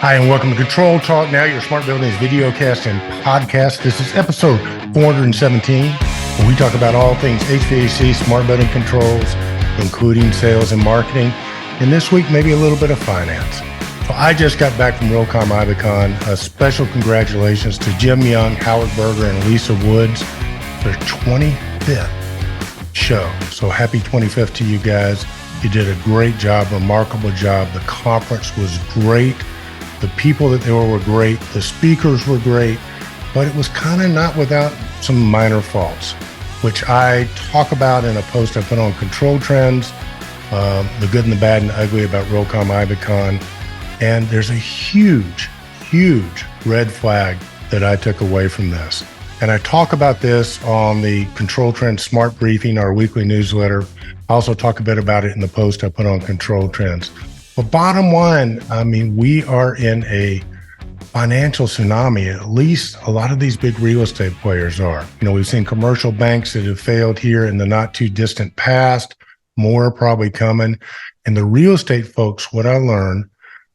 Hi, and welcome to Control Talk Now, your smart buildings videocast and podcast. This is episode 417, where we talk about all things HVAC, smart building controls, including sales and marketing. And this week, maybe a little bit of finance. So I just got back from Realcomm Ibicon. A special congratulations to Jim Young, Howard Berger, and Lisa Woods, their 25th show. So happy 25th to you guys. You did a great job, remarkable job. The conference was great. The people that there were great. The speakers were great, but it was kind of not without some minor faults, which I talk about in a post I put on Control Trends, the good and the bad and the ugly about Realcomm Ibicon. And there's a huge, huge red flag that I took away from this. And I talk about this on the Control Trends Smart Briefing, our weekly newsletter. I also talk a bit about it in the post I put on Control Trends. But bottom line, I mean, we are in a financial tsunami. At least a lot of these big real estate players are. You know, we've seen commercial banks that have failed here in the not too distant past. More are probably coming. And the real estate folks, what I learned,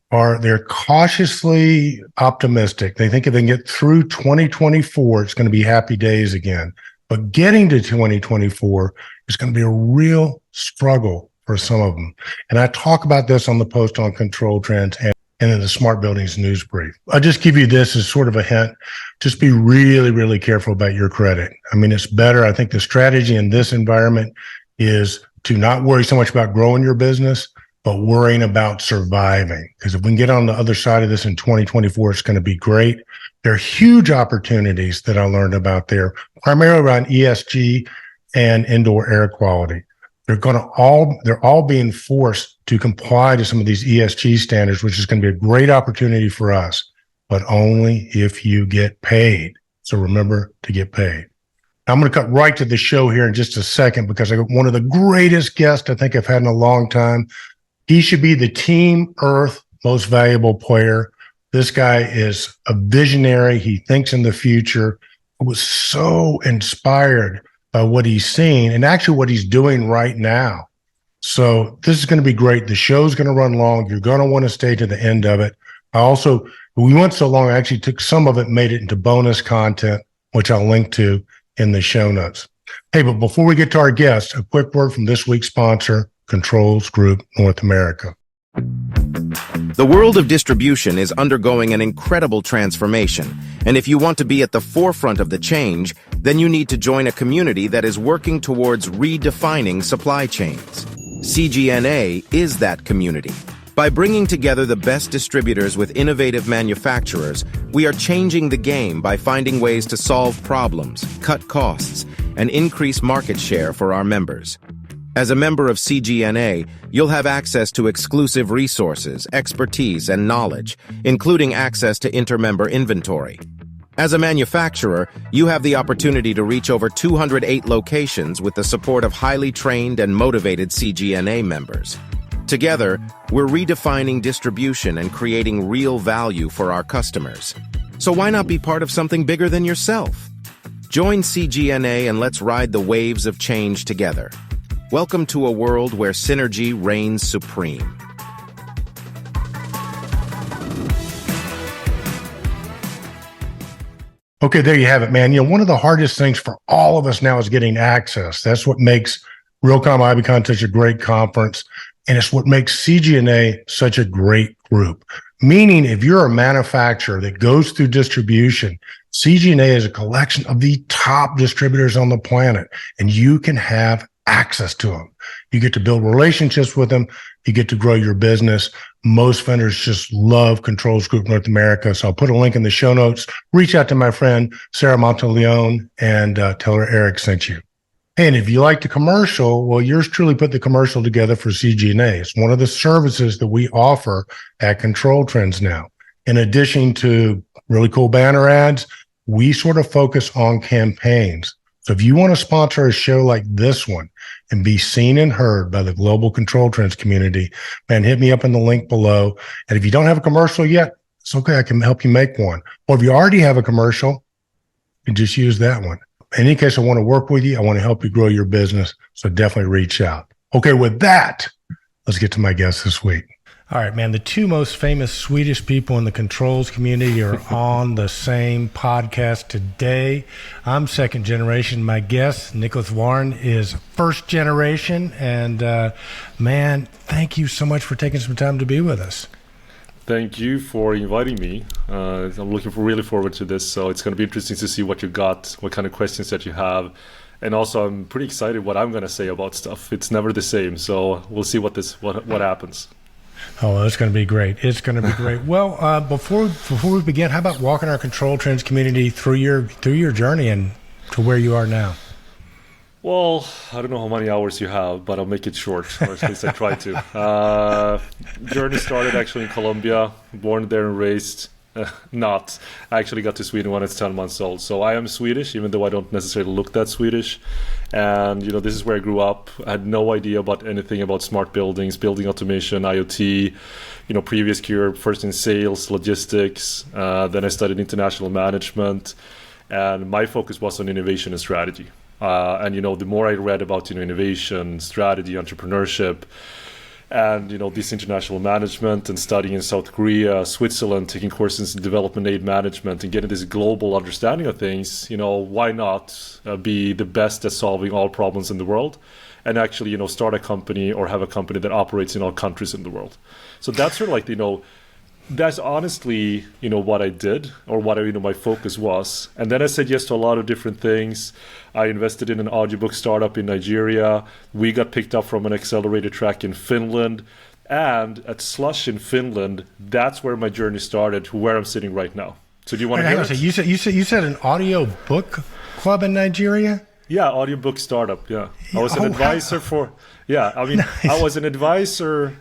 they're cautiously optimistic. They think if they can get through 2024, it's going to be happy days again. But getting to 2024 is going to be a real struggle for some of them. And I talk about this on the post on Control Trends and in the Smart Buildings News Brief. I'll just give you this as sort of a hint. Just be really, really careful about your credit. I mean, it's better. I think the strategy in this environment is to not worry so much about growing your business, but worrying about surviving. Because if we can get on the other side of this in 2024, it's going to be great. There are huge opportunities that I learned about there, primarily around ESG and indoor air quality. They're all being forced to comply to some of these ESG standards, which is going to be a great opportunity for us, but only if you get paid. So remember to get paid. Now, I'm going to cut right to the show here in just a second because I got one of the greatest guests I think I've had in a long time. He should be the Team Earth most valuable player. This guy is a visionary. He thinks in the future. I was so inspired by what he's seeing and actually what he's doing right now. So this is going to be great. The show's going to run long. You're going to want to stay to the end of it. We went so long, I actually took some of it, made it into bonus content, which I'll link to in the show notes. Hey, but before we get to our guest, a quick word from this week's sponsor, Controls Group North America. The world of distribution is undergoing an incredible transformation, and if you want to be at the forefront of the change, then you need to join a community that is working towards redefining supply chains. CGNA is that community. By bringing together the best distributors with innovative manufacturers, we are changing the game by finding ways to solve problems, cut costs, and increase market share for our members. As a member of CGNA, you'll have access to exclusive resources, expertise, and knowledge, including access to intermember inventory. As a manufacturer, you have the opportunity to reach over 208 locations with the support of highly trained and motivated CGNA members. Together, we're redefining distribution and creating real value for our customers. So why not be part of something bigger than yourself? Join CGNA and let's ride the waves of change together. Welcome to a world where synergy reigns supreme. Okay, there you have it, man. You know, one of the hardest things for all of us now is getting access. That's what makes Realcomm Ibicon such a great conference, and it's what makes CGNA such a great group. Meaning, if you're a manufacturer that goes through distribution, CGNA is a collection of the top distributors on the planet, and you can have access to them. You get to build relationships with them. You get to grow your business. Most vendors just love Controls Group North America. So I'll put a link in the show notes. Reach out to my friend, Sarah Monteleone, and tell her Eric sent you. Hey, and if you like the commercial, well, yours truly put the commercial together for CGNA. It's one of the services that we offer at Control Trends now. In addition to really cool banner ads, we sort of focus on campaigns. So if you want to sponsor a show like this one and be seen and heard by the global Control Trends community, man, hit me up in the link below. And if you don't have a commercial yet, it's okay. I can help you make one. Or if you already have a commercial, you can just use that one. In any case, I want to work with you. I want to help you grow your business. So definitely reach out. Okay, with that, let's get to my guest this week. All right, man. The two most famous Swedish people in the controls community are on the same podcast today. I'm second generation. My guest, Nicolas Waern, is first generation. And man, thank you so much for taking some time to be with us. Thank you for inviting me. I'm looking really forward to this. So it's going to be interesting to see what you got, what kind of questions that you have. And also, I'm pretty excited what I'm going to say about stuff. It's never the same. So we'll see what happens. Oh, it's going to be great. It's going to be great. Well, before we begin, how about walking our Control Trends community through your journey and to where you are now? Well, I don't know how many hours you have, but I'll make it short, or at least I try to. Journey started actually in Colombia, born there and raised. Not. I actually got to Sweden when I was 10 months old. So I am Swedish, even though I don't necessarily look that Swedish. And, this is where I grew up. I had no idea about anything about smart buildings, building automation, IoT. Previous career, first in sales, logistics. Then I studied international management. And my focus was on innovation and strategy. And the more I read about, innovation, strategy, entrepreneurship, and this international management and studying in South Korea, Switzerland, taking courses in development aid management and getting this global understanding of things, why not be the best at solving all problems in the world and actually, start a company or have a company that operates in all countries in the world. So that's sort of like, that's honestly, what I did or what, my focus was. And then I said yes to a lot of different things. I invested in an audiobook startup in Nigeria. We got picked up from an accelerator track in Finland. And at Slush in Finland, that's where my journey started, where I'm sitting right now. So do you want to hear it? You said an audio book club in Nigeria? Yeah, audiobook startup, yeah. I was an advisor nice. I was an advisor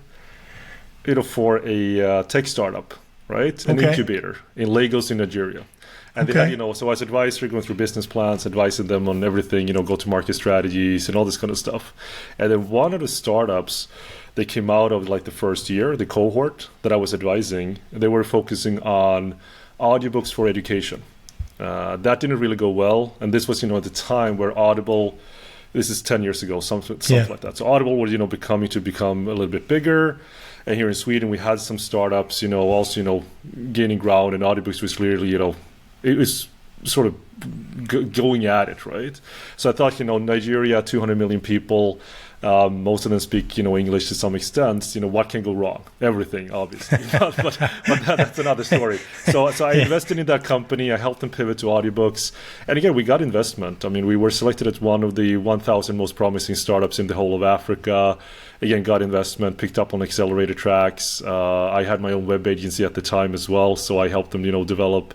for a tech startup, right? An incubator in Lagos in Nigeria. And they had, so as advisor, going through business plans, advising them on everything, go-to-market strategies and all this kind of stuff. And then one of the startups, they came out of like the first year, the cohort that I was advising, they were focusing on audiobooks for education. That didn't really go well. And this was, at the time where Audible, this is 10 years ago, something like that. So Audible was, become a little bit bigger. And here in Sweden, we had some startups, also, gaining ground, and audiobooks was clearly, it was sort of going at it, right? So I thought, Nigeria, 200 million people, most of them speak, English to some extent. What can go wrong? Everything, obviously. but that's another story. So I invested in that company. I helped them pivot to audiobooks. And again, we got investment. I mean, we were selected as one of the 1,000 most promising startups in the whole of Africa. Again, got investment, picked up on accelerator tracks. I had my own web agency at the time as well. So I helped them, develop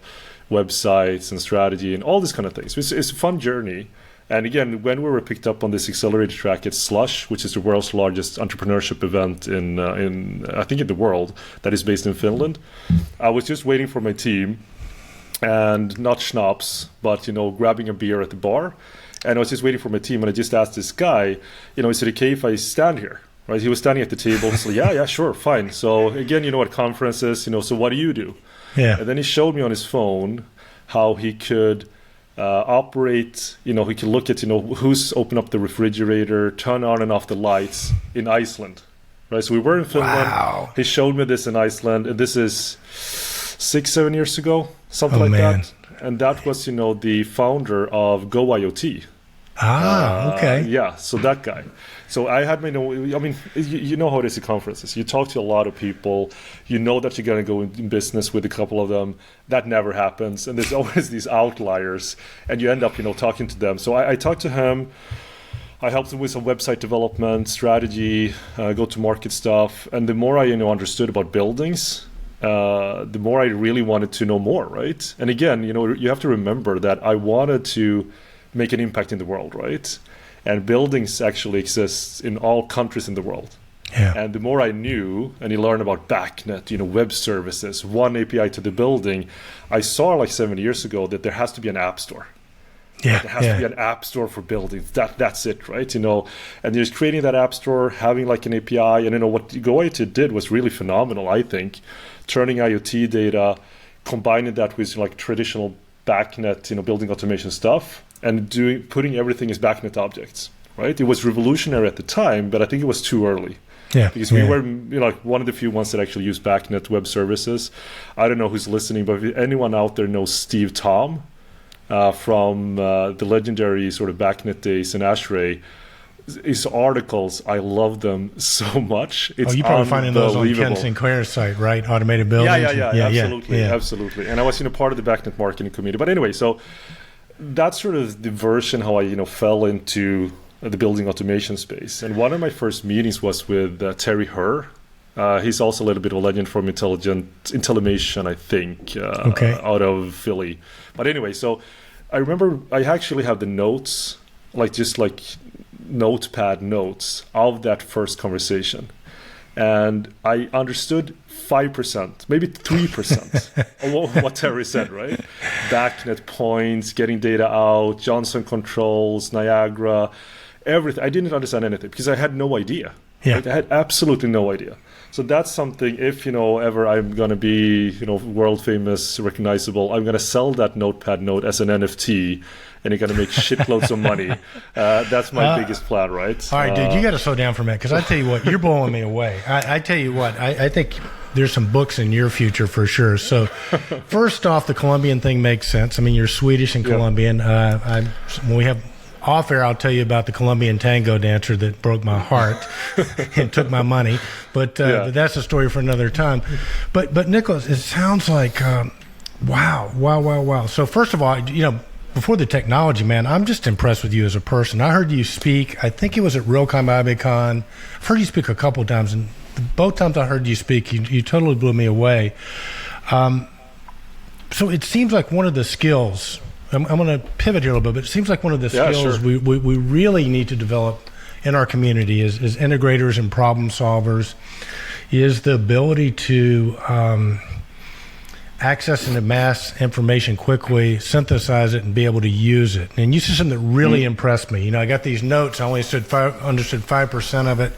websites and strategy and all these kind of things. It's a fun journey. And again, when we were picked up on this accelerator track at Slush, which is the world's largest entrepreneurship event in the world, that is based in Finland, I was just waiting for my team, and not schnapps, but grabbing a beer at the bar, and I was just waiting for my team, and I just asked this guy, is it okay if I stand here? Right? He was standing at the table, so yeah, sure, fine. So again, at conferences, so what do you do? Yeah. And then he showed me on his phone how he could operate, he could look at, who's opened up the refrigerator, turn on and off the lights in Iceland, right? So we were in Finland. Wow. He showed me this in Iceland, and this is 6-7 years ago, something that. And that was, the founder of Go-IoT. Okay. Yeah, so that guy. So I had my, you know how it is at conferences. You talk to a lot of people. You know that you're going to go in business with a couple of them. That never happens. And there's always these outliers. And you end up, talking to them. So I talked to him. I helped him with some website development, strategy, go-to-market stuff. And the more I, understood about buildings, the more I really wanted to know more, right? And again, you have to remember that I wanted to make an impact in the world, right? And buildings actually exist in all countries in the world. Yeah. And the more I knew, and you learn about BACnet, web services, one API to the building, I saw like 7 years ago that there has to be an app store. Yeah. Like there has to be an app store for buildings. That's it, right? And just creating that app store, having like an API, and what Go-IoT did was really phenomenal, I think. Turning IoT data, combining that with like traditional BACnet, building automation stuff, and putting everything as BACnet objects, right? It was revolutionary at the time, but I think it was too early. Yeah. Because we were like one of the few ones that actually use BACnet web services. I don't know who's listening, but if anyone out there knows Steve Tom from the legendary sort of BACnet days in ASHRAE, his articles, I love them so much. It's you probably finding those on Ken Sinclair's site, right? Automated buildings. Yeah, absolutely. And I was part of the BACnet marketing committee. But anyway, so that's sort of the version how I fell into the building automation space. And one of my first meetings was with Terry Herr. He's also a little bit of a legend from Intellimation, I think, out of Philly. But anyway, so I remember I actually have the notes, just notepad notes of that first conversation. And I understood 5%, maybe 3% of what Terry said, right? BACnet points, getting data out, Johnson controls, Niagara, everything. I didn't understand anything because I had no idea. Yeah. Right? I had absolutely no idea. So that's something, if, ever I'm going to be, world famous, recognizable, I'm going to sell that notepad note as an NFT and you're going to make shitloads of money. That's my biggest plan, right? All right, dude, you got to slow down for a minute because I tell you what, you're blowing me away. I tell you what, I think there's some books in your future for sure. So first off, the Colombian thing makes sense. I mean, you're Swedish and Colombian. When we have off air, I'll tell you about the Colombian tango dancer that broke my heart and took my money. But that's a story for another time. But Nicolas, it sounds like, wow. So first of all, before the technology, man, I'm just impressed with you as a person. I heard you speak, I think it was at Realcom IBCon. I've heard you speak a couple of times, and both times I heard you speak, you totally blew me away. So it seems like one of the skills, I'm going to pivot here a little bit, but it seems like one of the skills we really need to develop in our community is integrators and problem solvers is the ability to access and amass information quickly, synthesize it, and be able to use it. And you said something that really impressed me. I got these notes. I only understood 5% of it,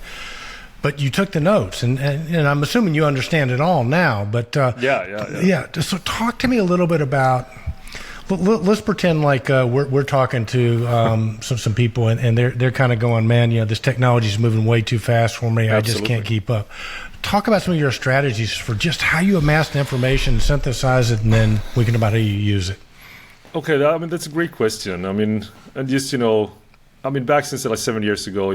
but you took the notes, and I'm assuming you understand it all now. But So talk to me a little bit about. Let's pretend like we're talking to some people, and they're kind of going, man, this technology is moving way too fast for me. I just can't keep up. Talk about some of your strategies for just how you amass the information, synthesize it, and then we can about how you use it. Okay, that's a great question. And just back since 7 years ago,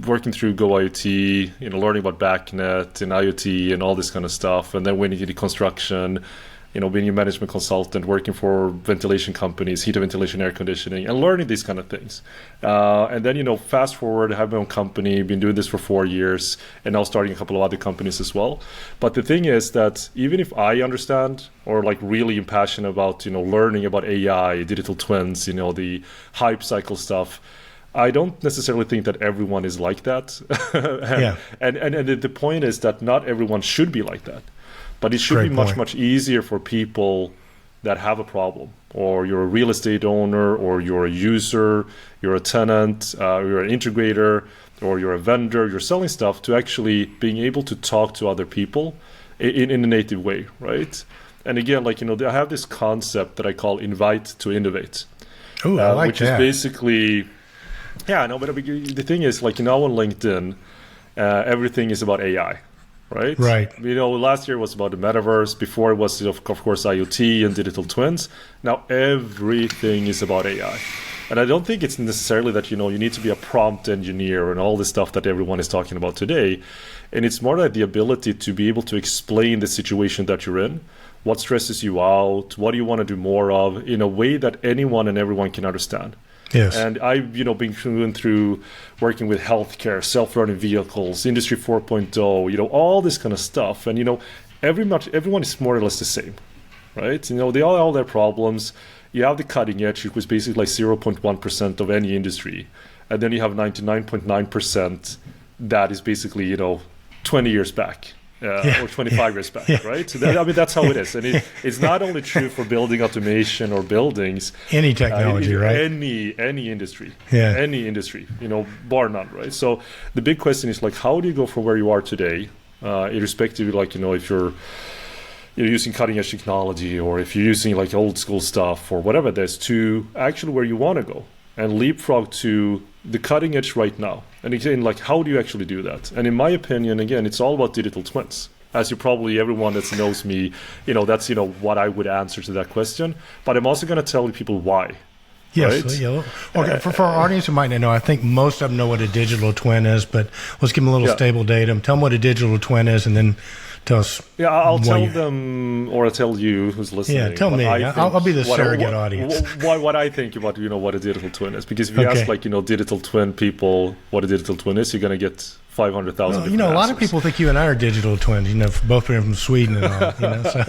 working through Go-IoT, learning about BACnet and IoT and all this kind of stuff, and then when you get construction. Being a management consultant, working for ventilation companies, heater ventilation, air conditioning, and learning these kind of things. And then, fast forward, I have my own company, been doing this for 4 years, and now starting a couple of other companies as well. But the thing is that even if I understand or really am passionate about, learning about AI, digital twins, the hype cycle stuff, I don't necessarily think that everyone is like that. And the point is that not everyone should be like that. But it should be much easier for people that have a problem, or you're a real estate owner, or you're a user, you're a tenant, you're an integrator, or you're a vendor, you're selling stuff, to actually being able to talk to other people in a native way, right? And again, I have this concept that I call invite to innovate. Oh, I like which that. Is basically, but the thing is, now on LinkedIn, everything is about AI. Right. Last year was about the metaverse. Before it was, of course, IoT and digital twins. Now everything is about AI, and I don't think it's necessarily that you need to be a prompt engineer and all this stuff that everyone is talking about today. And it's more like the ability to be able to explain the situation that you're in, what stresses you out, what do you want to do more of, in a way that anyone and everyone can understand. Yes. And I've been through working with healthcare, self-learning vehicles, Industry 4.0, all this kind of stuff. And everyone is more or less the same, right? They all have their problems. You have the cutting edge, which was basically 0.1% of any industry, and then you have 99.9% that is basically 20 years back. Or 25 years back, right? So that's how it is. And it's not only true for building automation or buildings. Any technology, right? Any industry. Any industry, bar none, right? So the big question is, how do you go from where you are today, irrespective of, if you're using cutting edge technology, or if you're using old school stuff or whatever it is, to actually where you want to go and leapfrog to the cutting edge right now. And again, like, how do you actually do that? And in my opinion, again, it's all about digital twins. As you probably, everyone that knows me, that's, what I would answer to that question. But I'm also going to tell people why. Yes. Right? Yeah. Okay. For our audience who might not know, I think most of them know what a digital twin is, but let's give them a little stable datum. Tell them what a digital twin is, and then tell us. Yeah, I'll tell them, or I'll tell you who's listening. Yeah, tell me. I'll be the surrogate audience. What I think about, what a digital twin is. Because if you ask, digital twin people what a digital twin is, you're going to get 500,000 a lot of people think you and I are digital twins, both are from Sweden and all, so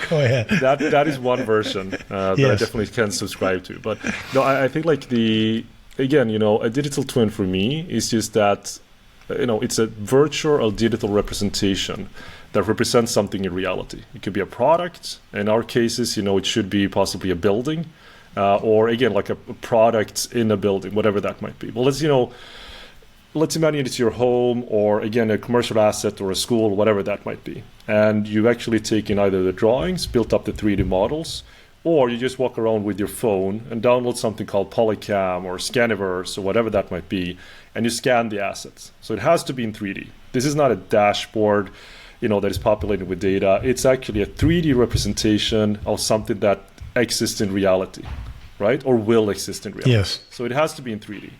go ahead. That is one version that I definitely can subscribe to. But no, I think a digital twin for me is just that, it's a virtual or digital representation that represents something in reality. It could be a product. In our cases, it should be possibly a building, or again, like a product in a building, whatever that might be. Well, let's imagine it's your home, or again, a commercial asset or a school, whatever that might be. And you've actually taken either the drawings, built up the 3D models, or you just walk around with your phone and download something called Polycam or Scaniverse or whatever that might be, and you scan the assets. So it has to be in 3D. This is not a dashboard, that is populated with data. It's actually a 3D representation of something that exists in reality, right? Or will exist in reality. Yes. So it has to be in 3D.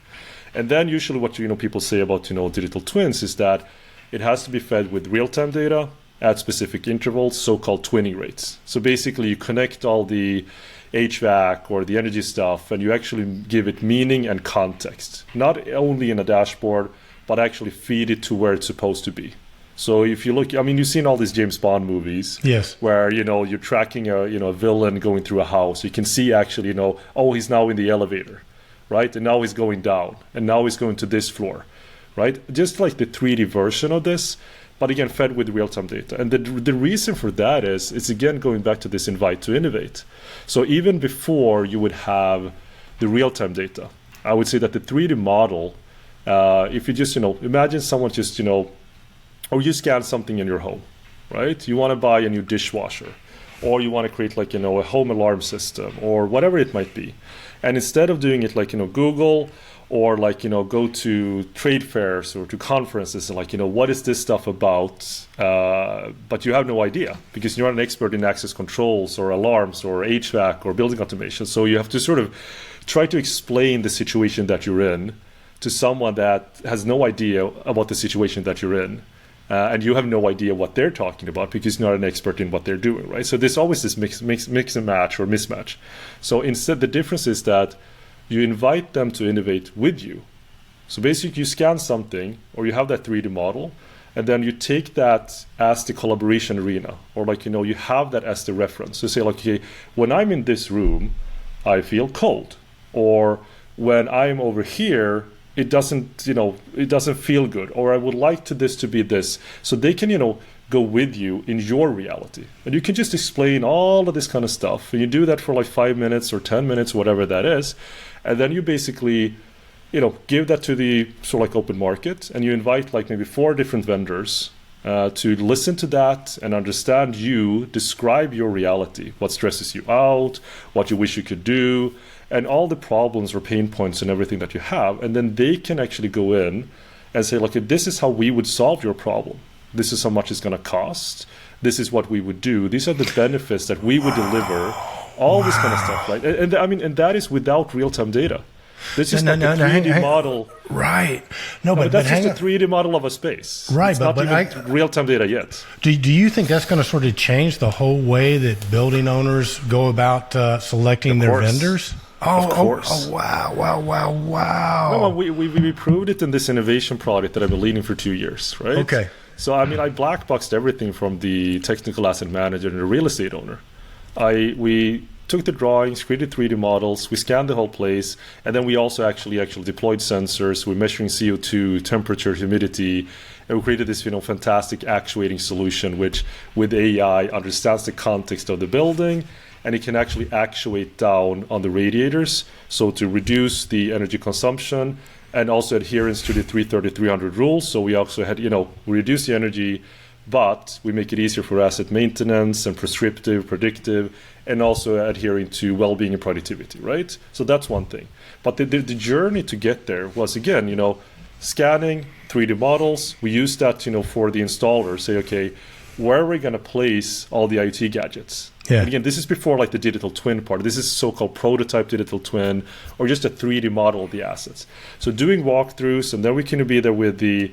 And then usually what people say about digital twins is that it has to be fed with real-time data at specific intervals, so-called twinning rates. So basically you connect all the HVAC or the energy stuff, and you actually give it meaning and context, not only in a dashboard, but actually feed it to where it's supposed to be. So if you look, you've seen all these James Bond movies, yes, where you're tracking a villain going through a house. You can see actually, he's now in the elevator, right? And now he's going down, and now he's going to this floor, right? Just like the 3D version of this, but again, fed with real-time data. And the reason for that is, it's again going back to this invite to innovate. So even before you would have the real-time data, I would say that the 3D model, if you just, imagine someone just, or you scan something in your home, right? You want to buy a new dishwasher, or you want to create a home alarm system, or whatever it might be. And instead of doing it Google, or go to trade fairs or to conferences and what is this stuff about, but you have no idea because you're not an expert in access controls or alarms or HVAC or building automation. So you have to sort of try to explain the situation that you're in to someone that has no idea about the situation that you're in. And you have no idea what they're talking about because you're not an expert in what they're doing, right? So there's always this mix and match or mismatch. So instead, the difference is that you invite them to innovate with you. So basically, you scan something, or you have that 3D model, and then you take that as the collaboration arena, or you have that as the reference. So say okay, when I'm in this room, I feel cold, or when I'm over here, it doesn't feel good, or I would like this to be this. So they can, go with you in your reality. And you can just explain all of this kind of stuff. And you do that for 5 minutes or 10 minutes, whatever that is. And then you basically, give that to the sort of open market, and you invite maybe 4 different vendors to listen to that and understand you, describe your reality, what stresses you out, what you wish you could do, and all the problems or pain points and everything that you have. And then they can actually go in and say, this is how we would solve your problem. This is how much it's going to cost. This is what we would do. These are the benefits that we would deliver. All this kind of stuff, right? And that is without real-time data. This is a 3D model. Right. No, but that's just a 3D model of a space. Right, it's not even real-time data yet. Do you think that's going to sort of change the whole way that building owners go about selecting their vendors? Of course. Wow. No, we proved it in this innovation project that I've been leading for 2 years, right? Okay. So, I black boxed everything from the technical asset manager and the real estate owner. We took the drawings, created 3D models, we scanned the whole place, and then we also actually deployed sensors. We're measuring CO2, temperature, humidity, and we created this fantastic actuating solution, which with AI understands the context of the building, and it can actually actuate down on the radiators, so to reduce the energy consumption and also adherence to the 330-300 rules. So we also had, we reduced the energy, but we make it easier for asset maintenance and prescriptive, predictive, and also adhering to well-being and productivity, right? So that's one thing. But the journey to get there was, again, scanning 3D models. We use that, for the installer. Say, okay, where are we going to place all the IoT gadgets? Yeah. And again, this is before like the digital twin part. This is so-called prototype digital twin, or just a 3D model of the assets. So doing walkthroughs, and then we can be there with the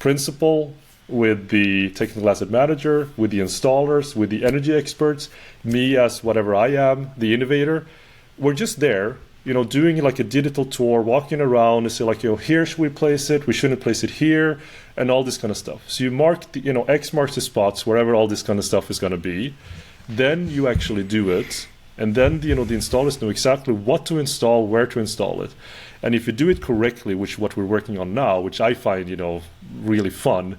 principal, with the technical asset manager, with the installers, with the energy experts, me as whatever I am, the innovator. We're just there, doing like a digital tour, walking around and say like, here should we place it? We shouldn't place it here, and all this kind of stuff. So you mark, X marks the spots wherever all this kind of stuff is going to be. Then you actually do it, and then the installers know exactly what to install, where to install it. And if you do it correctly, which is what we're working on now, which I find really fun,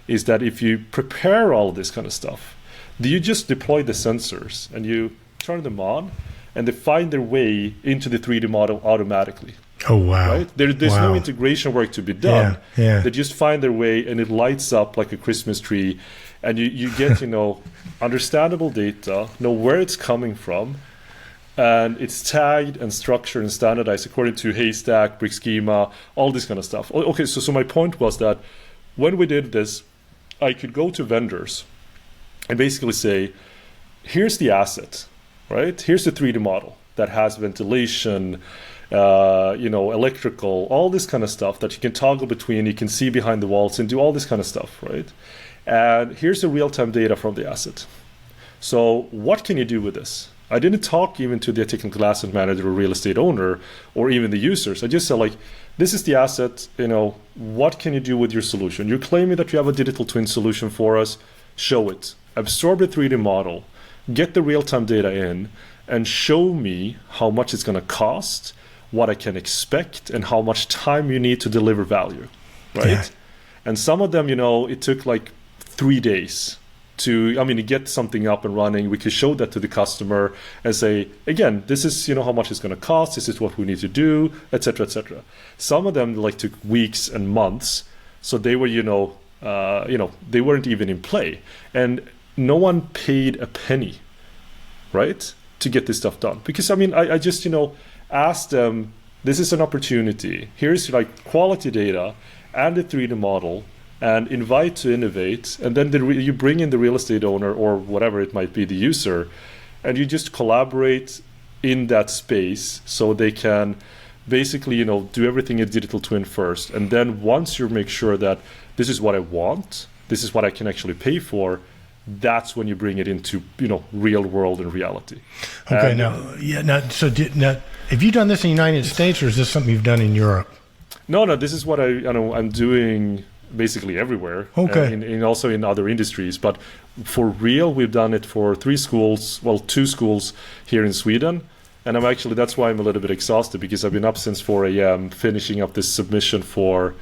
is that if you prepare all this kind of stuff, you just deploy the sensors and you turn them on, and they find their way into the 3D model automatically. Oh, wow. Right? There's no integration work to be done. Yeah. They just find their way, and it lights up like a Christmas tree. And you get, understandable data, know where it's coming from, and it's tagged and structured and standardized according to Haystack, Brick Schema, all this kind of stuff. Okay, so my point was that when we did this, I could go to vendors and basically say, here's the asset, right? Here's the 3D model that has ventilation, electrical, all this kind of stuff that you can toggle between, you can see behind the walls and do all this kind of stuff, right? And here's the real-time data from the asset. So what can you do with this? I didn't talk even to the technical asset manager or real estate owner or even the users. I just said like, this is the asset, what can you do with your solution? You're claiming that you have a digital twin solution for us, show it. Absorb the 3D model, get the real-time data in, and show me how much it's going to cost, what I can expect, and how much time you need to deliver value, right? Yeah. And some of them, it took like 3 days to get something up and running. We could show that to the customer and say, again, this is how much it's going to cost, this is what we need to do, etc., etc. Some of them like took weeks and months, so they were they weren't even in play, and no one paid a penny, right, to get this stuff done. Because I just asked them, this is an opportunity, here's like quality data and a 3D model, and invite to Innovate, and then you bring in the real estate owner or whatever it might be, the user, and you just collaborate in that space so they can basically do everything in digital twin first, and then once you make sure that this is what I want, this is what I can actually pay for, that's when you bring it into real world and reality. Okay, now have you done this in the United States, or is this something you've done in Europe? No, this is what I'm doing basically everywhere. Okay. And also in other industries, but for real, we've done it for 2 schools here in Sweden. And that's why I'm a little bit exhausted, because I've been up since 4 a.m. finishing up this submission for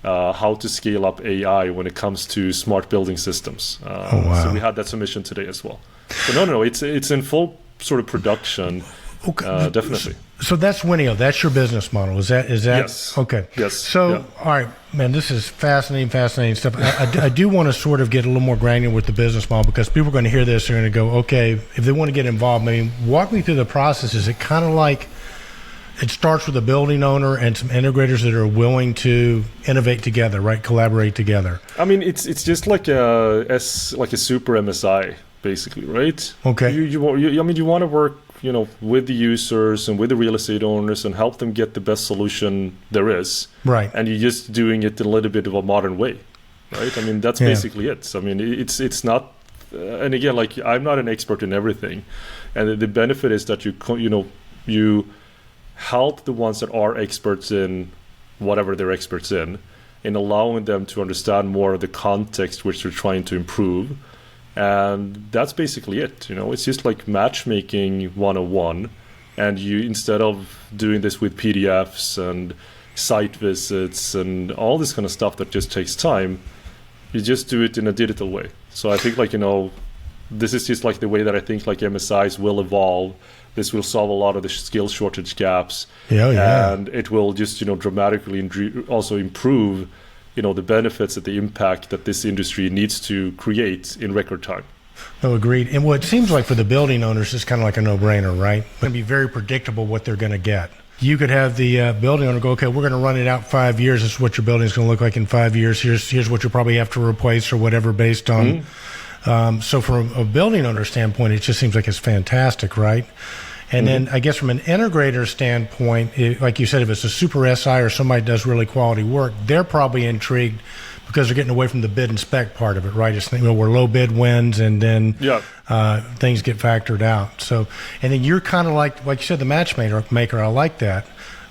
how to scale up AI when it comes to smart building systems. Wow. So we had that submission today as well. But no, it's in full sort of production. Okay. Definitely. So that's Winio. That's your business model. Is that? Yes. Okay. Yes. So, yeah. All right, man, this is fascinating stuff. I do want to sort of get a little more granular with the business model, because people are going to hear this. They're going to go, okay, if they want to get involved, walk me through the process. Is it kind of like it starts with a building owner and some integrators that are willing to innovate together, right? Collaborate together. It's just like a super MSI, basically, right? Okay. You want to work with the users and with the real estate owners and help them get the best solution there is. Right. And you're just doing it in a little bit of a modern way, right? That's basically it. It's not, and again, like, I'm not an expert in everything. And the benefit is that you help the ones that are experts in whatever they're experts in allowing them to understand more of the context which they're trying to improve. And that's basically it. It's just like matchmaking 101, and you, instead of doing this with PDFs and site visits and all this kind of stuff that just takes time, you just do it in a digital way. So I think this is just like the way that I think like MSIs will evolve. This will solve a lot of the skill shortage gaps. Yeah. And it will just dramatically also improve the benefits and the impact that this industry needs to create in record time. No, agreed. And what it seems like for the building owners is kind of like a no-brainer, right? It's going to be very predictable what they're going to get. You could have the building owner go, okay, we're going to run it out 5 years. This is what your building's going to look like in 5 years. Here's what you probably have to replace or whatever based on. So from a building owner standpoint, it just seems like it's fantastic, right? And then I guess from an integrator standpoint, like you said, if it's a super SI or somebody does really quality work, they're probably intrigued because they're getting away from the bid and spec part of it, right? It's where low bid wins and then things get factored out. So, and then you're kind of like you said, the matchmaker. I like that.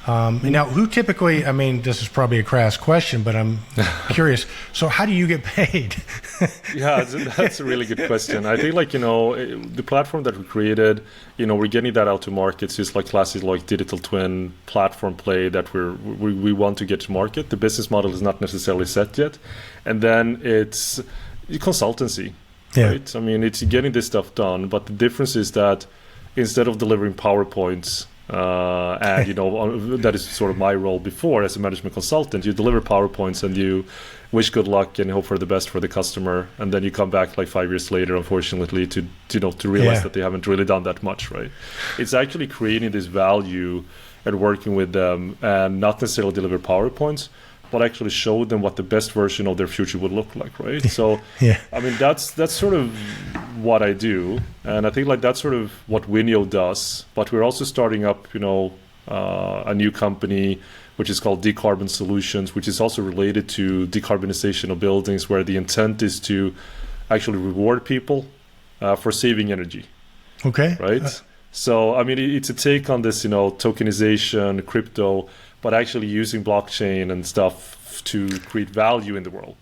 Now, who typically, I mean, this is probably a crass question, but I'm curious. So how do you get paid? Yeah, that's a really good question. I think the platform that we created, we're getting that out to markets is like classic digital twin platform play that we want to get to market. The business model is not necessarily set yet. And then it's consultancy, right? I mean, it's getting this stuff done, but the difference is that instead of delivering PowerPoints, and that is sort of my role before as a management consultant. You deliver PowerPoints and you wish good luck and hope for the best for the customer, and then you come back 5 years later, unfortunately, to realize that they haven't really done that much, right? It's actually creating this value and working with them, and not necessarily deliver PowerPoints, but actually show them what the best version of their future would look like, right? So, I mean, that's sort of what I do, and I think that's sort of what Winio does. But we're also starting up, a new company which is called Decarbon Solutions, which is also related to decarbonization of buildings, where the intent is to actually reward people for saving energy. Okay. Right. So, I mean, it's a take on this, tokenization, crypto, but actually using blockchain and stuff to create value in the world.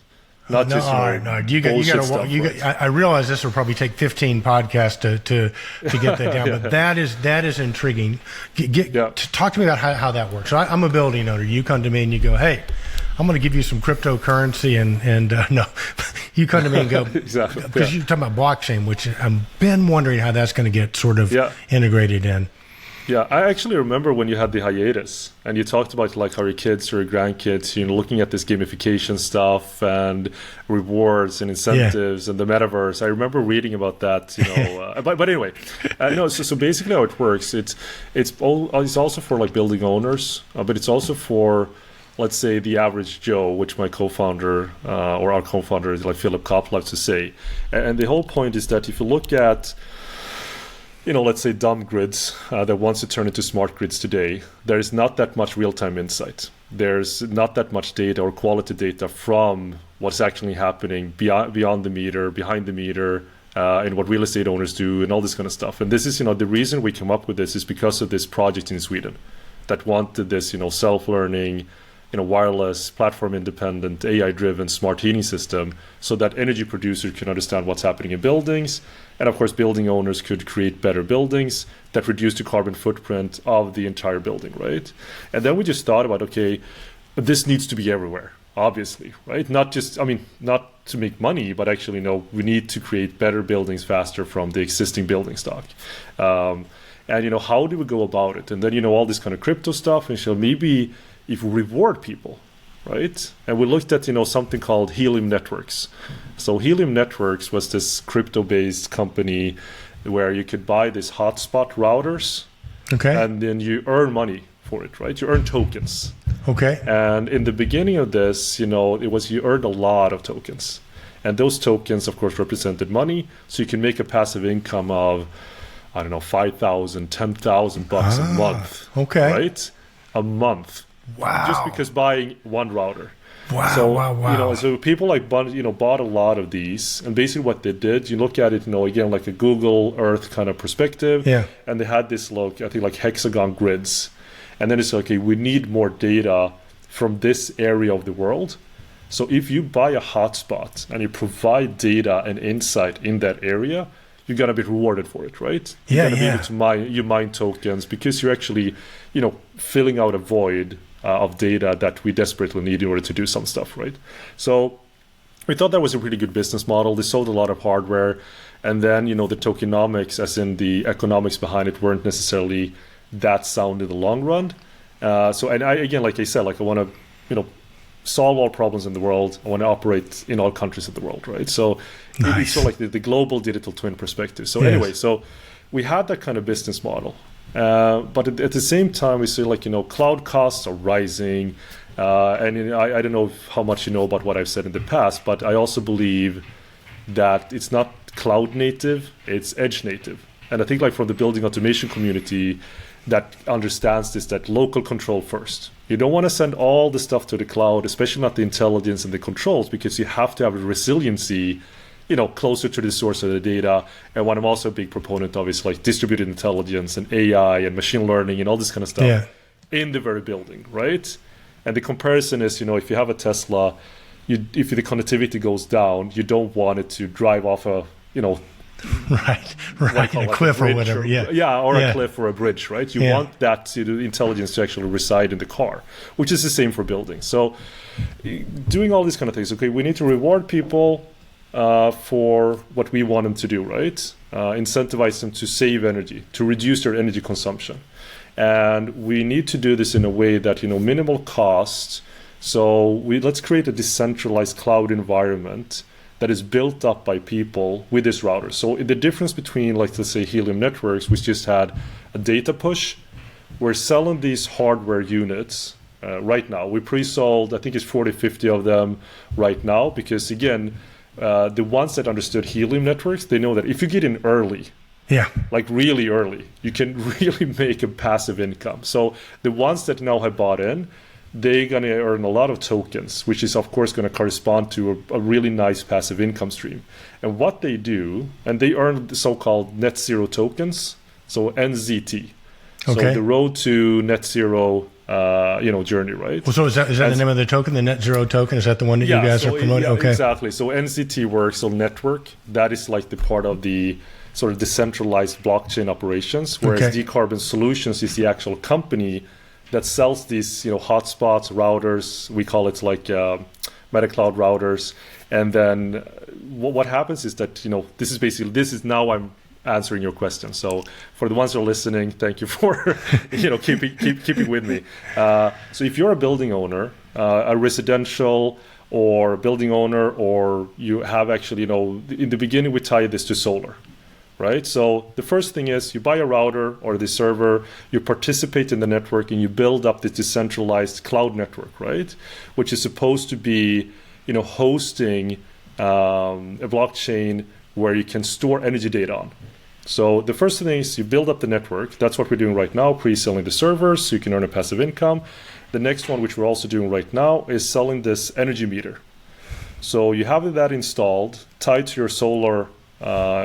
Not just I realize this will probably take 15 podcasts to get that down, but that is intriguing. Talk to me about how that works. So I'm a building owner. You come to me and you go, hey, I'm going to give you some cryptocurrency, and no, you come to me and go, exactly, because you're talking about blockchain, which I've been wondering how that's going to get sort of integrated in. Yeah, I actually remember when you had the hiatus and you talked about how your kids or your grandkids, looking at this gamification stuff and rewards and incentives and the metaverse. I remember reading about that, but anyway, so basically how it works, it's also for building owners, but it's also for, let's say, the average Joe, which my co-founder or our co-founder, Philip Kopp, loves to say. And the whole point is that if you look at let's say dumb grids that wants to turn into smart grids today, there is not that much real-time insight. There's not that much data or quality data from what's actually happening beyond the meter, behind the meter, and what real estate owners do and all this kind of stuff. And this is, the reason we come up with this is because of this project in Sweden that wanted this, self-learning, wireless, platform-independent, AI-driven smart heating system, so that energy producers can understand what's happening in buildings, and of course, building owners could create better buildings that reduce the carbon footprint of the entire building, right? And then we just thought about, okay, this needs to be everywhere, obviously, right? Not to make money, but actually, we need to create better buildings faster from the existing building stock. And how do we go about it? And then all this kind of crypto stuff, and so maybe if we reward people, right? And we looked at, something called Helium Networks. So Helium Networks was this crypto-based company where you could buy these hotspot routers, and then you earn money for it, right? You earn tokens. Okay. And in the beginning of this, you earned a lot of tokens. And those tokens, of course, represented money. So you can make a passive income of, I don't know, $5,000, $10,000 a month. Okay. Right? A month. Wow. Just because buying one router. Wow. So, wow. So people bought a lot of these, and basically what they did, you look at it, again, like a Google Earth kind of perspective. Yeah. And they had this hexagon grids. And then it's okay, we need more data from this area of the world. So if you buy a hotspot and you provide data and insight in that area, you're going to be rewarded for it, right? You're going to be able to mine tokens because you're actually, filling out a void of data that we desperately need in order to do some stuff, right? So we thought that was a really good business model. They sold a lot of hardware, and then, the tokenomics, as in the economics behind it, weren't necessarily that sound in the long run. And I, again, like I said, I want to, solve all problems in the world. I want to operate in all countries of the world, right? So it's sort of like the global digital twin perspective. So anyway, so we had that kind of business model. But at the same time, we see like, cloud costs are rising. And I don't know how much you know about what I've said in the past, but I also believe that it's not cloud native, it's edge native. And I think like from the building automation community that understands this, that local control first. You don't want to send all the stuff to the cloud, especially not the intelligence and the controls, because you have to have a resiliency, closer to the source of the data. And what I'm also a big proponent of is like distributed intelligence and AI and machine learning and all this kind of stuff in the very building, right? And the comparison is, if you have a Tesla, if the connectivity goes down, you don't want it to drive off a, right, a cliff or whatever, a cliff or a bridge, right? You want that the intelligence to actually reside in the car, which is the same for buildings. So doing all these kind of things, okay, we need to reward people for what we want them to do, right? Incentivize them to save energy, to reduce their energy consumption. And we need to do this in a way that, minimal cost. So let's create a decentralized cloud environment that is built up by people with this router. So the difference between, like, let's say Helium Networks, which just had a data push, we're selling these hardware units right now. We pre-sold, I think it's 40, 50 of them right now, because again, the ones that understood Helium Networks, they know that if you get in early, like really early, you can really make a passive income. So the ones that now have bought in, they're going to earn a lot of tokens, which is of course going to correspond to a really nice passive income stream. And what they do, and they earn the so-called net zero tokens, so NZT. So the road to net zero journey, right? Well, so is that the name of the token, the net zero token? Is that the one that you guys are promoting? Yeah, exactly. So NZT works, so network, that is like the part of the sort of decentralized blockchain operations, whereas Decarbon Solutions is the actual company that sells these, hotspots, routers. We call it like MetaCloud routers. And then what happens is that, this is now I'm answering your question. So for the ones who are listening, thank you for, keeping with me. So if you're a building owner, a residential or building owner, or you have actually, in the beginning we tie this to solar. Right? So the first thing is you buy a router or the server, you participate in the network, and you build up this decentralized cloud network, right? Which is supposed to be, hosting a blockchain where you can store energy data on. So the first thing is you build up the network. That's what we're doing right now, pre-selling the servers so you can earn a passive income. The next one, which we're also doing right now, is selling this energy meter. So you have that installed, tied to your solar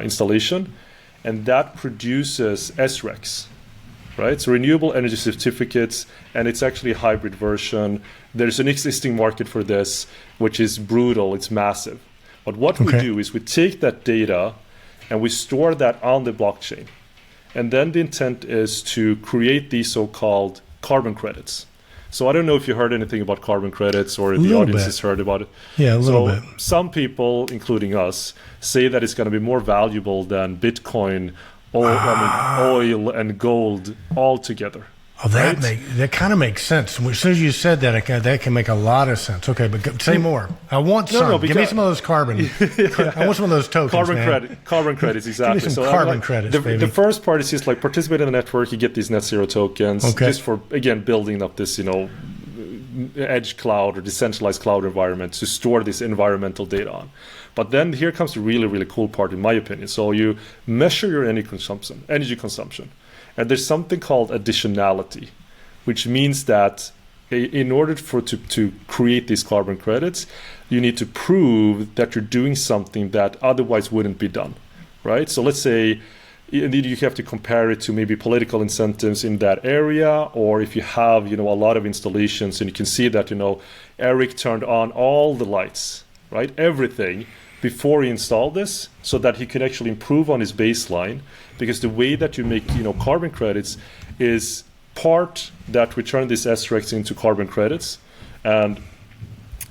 installation, and that produces SRECs, right? So renewable energy certificates, and it's actually a hybrid version. There's an existing market for this, which is brutal, it's massive. But what we do is we take that data and we store that on the blockchain. And then the intent is to create these so-called carbon credits. So I don't know if you heard anything about carbon credits or if the audience has heard about it. Yeah, a little bit. Some people, including us, say that it's going to be more valuable than Bitcoin, oil and gold all together. Oh, that kind of makes sense. As soon as you said that, that can make a lot of sense. Okay, but say more. I want some. Give me some of those carbon. I want some of those tokens, Carbon credits, exactly. Give me some carbon credits, baby. The first part is just like participate in the network. You get these net zero tokens just for, again, building up this, edge cloud or decentralized cloud environment to store this environmental data on. But then here comes the really, really cool part, in my opinion. So you measure your energy consumption. And there's something called additionality, which means that in order to create these carbon credits, you need to prove that you're doing something that otherwise wouldn't be done, right? So let's say indeed you have to compare it to maybe political incentives in that area, or if you have, a lot of installations and you can see that, Eric turned on all the lights, right? Everything before he installed this so that he could actually improve on his baseline, because the way that you make, carbon credits is part that we turn these SRECs into carbon credits and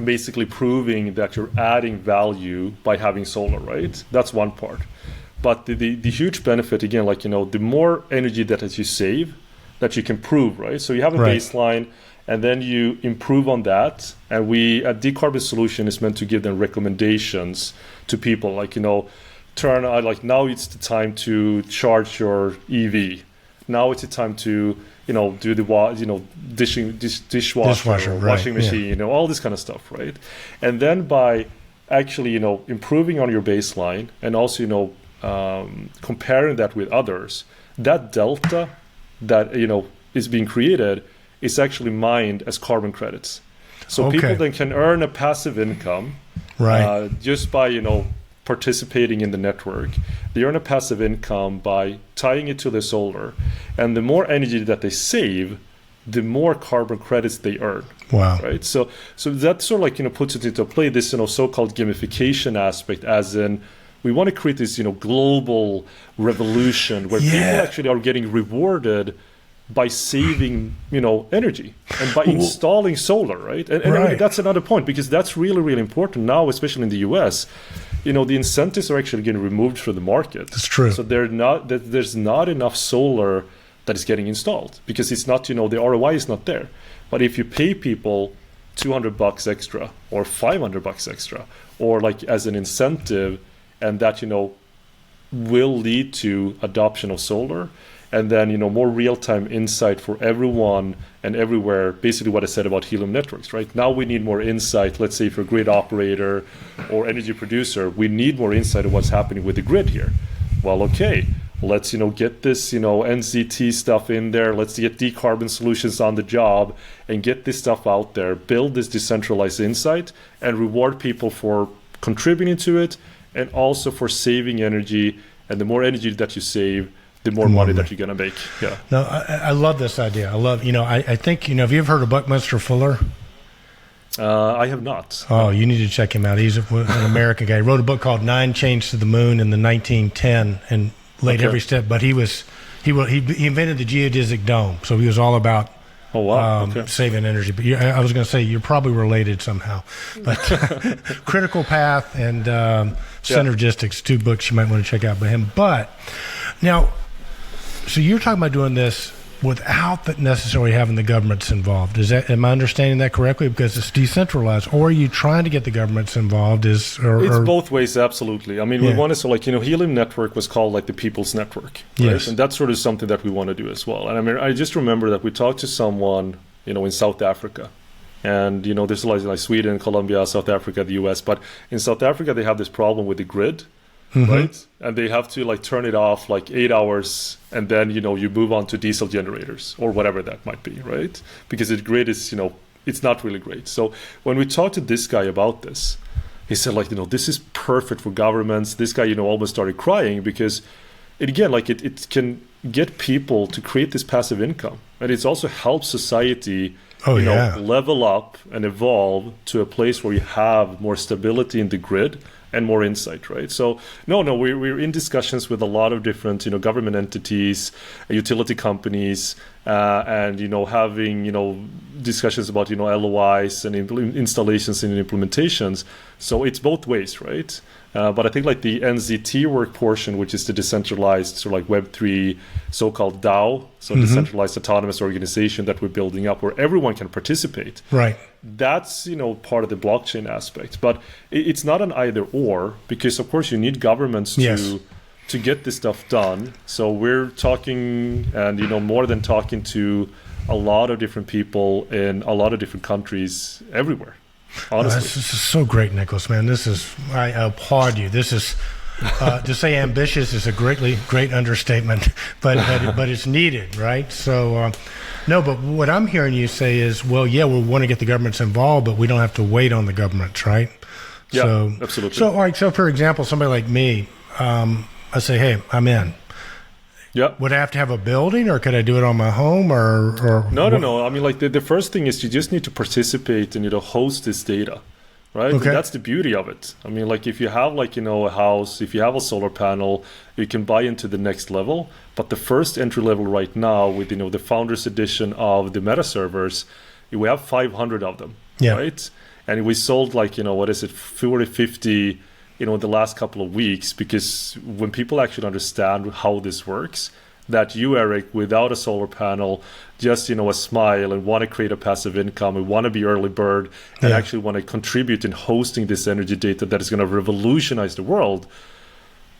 basically proving that you're adding value by having solar, right? That's one part. But the huge benefit, again, like, the more energy that you save, that you can prove, right? So you have a baseline, and then you improve on that. And a decarbon solution is meant to give them recommendations to people, like, turn on, like, now it's the time to charge your EV. Now it's the time to, do the dishwasher, right, washing machine, all this kind of stuff, right? And then by actually, improving on your baseline and also, comparing that with others, that delta that, is being created is actually mined as carbon credits. So people then can earn a passive income, right, just by, participating in the network. They earn a passive income by tying it to the solar, and the more energy that they save, the more carbon credits they earn. Wow. Right. So that sort of like, puts it into play, this, so-called gamification aspect, as in we want to create this, global revolution where people actually are getting rewarded by saving, energy and by installing solar, right? And right. That's another point, because that's really, really important now, especially in the US. The incentives are actually getting removed from the market. That's true. So there's not enough solar that is getting installed, because it's not, the ROI is not there. But if you pay people $200 extra or $500 extra, or like as an incentive, and that, will lead to adoption of solar, and then, more real-time insight for everyone and everywhere, basically what I said about helium networks, right? Now we need more insight. Let's say for a grid operator or energy producer, we need more insight of what's happening with the grid here. Well, okay, let's, get this, NZT stuff in there. Let's get decarbon solutions on the job and get this stuff out there, build this decentralized insight, and reward people for contributing to it, and also for saving energy. And the more energy that you save, the more money that you're going to make. Yeah. No, I love this idea. I love, I think, have you ever heard of Buckminster Fuller? I have not. Oh, you need to check him out. He's an American guy. He wrote a book called 9 Chains to the Moon in the 1910 and laid every step. But he invented the geodesic dome. So he was all about saving energy. But I was going to say, you're probably related somehow. But Critical Path and Synergistics, 2 books you might want to check out by him. But now, so you're talking about doing this without necessarily having the governments involved. Am I understanding that correctly? Because it's decentralized, or are you trying to get the governments involved? It's both ways, absolutely. I mean, we want to, so like, Helium Network was called like the People's Network, right? Yes. And that's sort of something that we want to do as well. And I mean, I just remember that we talked to someone, in South Africa. And, there's like Sweden, Colombia, South Africa, the US. But in South Africa, they have this problem with the grid. Mm-hmm. Right? And they have to like turn it off like 8 hours, and then, you move on to diesel generators or whatever that might be, right? Because the grid is, it's not really great. So when we talked to this guy about this, he said like, this is perfect for governments. This guy, almost started crying, because it can get people to create this passive income. And it's also helps society level up and evolve to a place where you have more stability in the grid and more insight, right? So we're in discussions with a lot of different, government entities, utility companies, and having discussions about LOIs and installations and implementations. So it's both ways, right? But I think like the NZT work portion, which is the decentralized sort of like Web3 so-called DAO, so decentralized autonomous organization that we're building up, where everyone can participate. Right. That's part of the blockchain aspect, but it's not an either or, because of course you need governments to get this stuff done. So we're talking, and more than talking to a lot of different people in a lot of different countries everywhere. Honestly, this is so great, Nicholas. Man, I applaud you. This is to say ambitious is a great understatement, but it's needed, right? So. No, but what I'm hearing you say is, well, we want to get the governments involved, but we don't have to wait on the governments, right? Yeah, absolutely. So, all right. So, for example, somebody like me, I say, hey, I'm in. Yeah. Would I have to have a building, or could I do it on my home, or No. I mean, like the first thing is you just need to participate and host this data, right? Okay. And that's the beauty of it. I mean, like if you have like a house, if you have a solar panel, you can buy into the next level. But the first entry level right now with the founders edition of the meta servers, we have 500 of them, right? And we sold like 40-50 in the last couple of weeks, because when people actually understand how this works, that you, Eric, without a solar panel, just, a smile and want to create a passive income and want to be early bird and actually want to contribute in hosting this energy data that is going to revolutionize the world,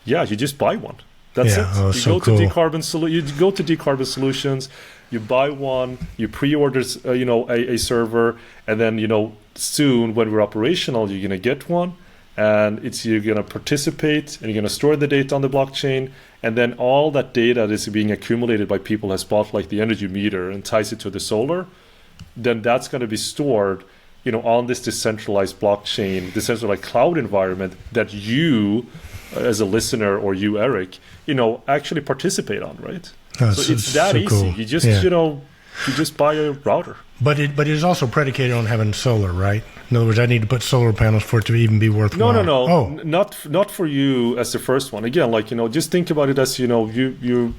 you just buy one. That's it. Oh, You go to Decarbon Solutions, you buy one, you pre-order, a server, and then, soon when we're operational, you're going to get one, and you're going to participate, and you're going to store the data on the blockchain, and then all that data that is being accumulated by people has bought like the energy meter and ties it to the solar, then that's going to be stored, on this decentralized blockchain, decentralized cloud environment that you, as a listener, or you, Eric, actually participate on, right? Oh, so it's that so easy. Cool. You just, you just buy a router. But it is also predicated on having solar, right? In other words, I need to put solar panels for it to even be worthwhile. No. Oh. Not for you as the first one. Again, just think about it as, you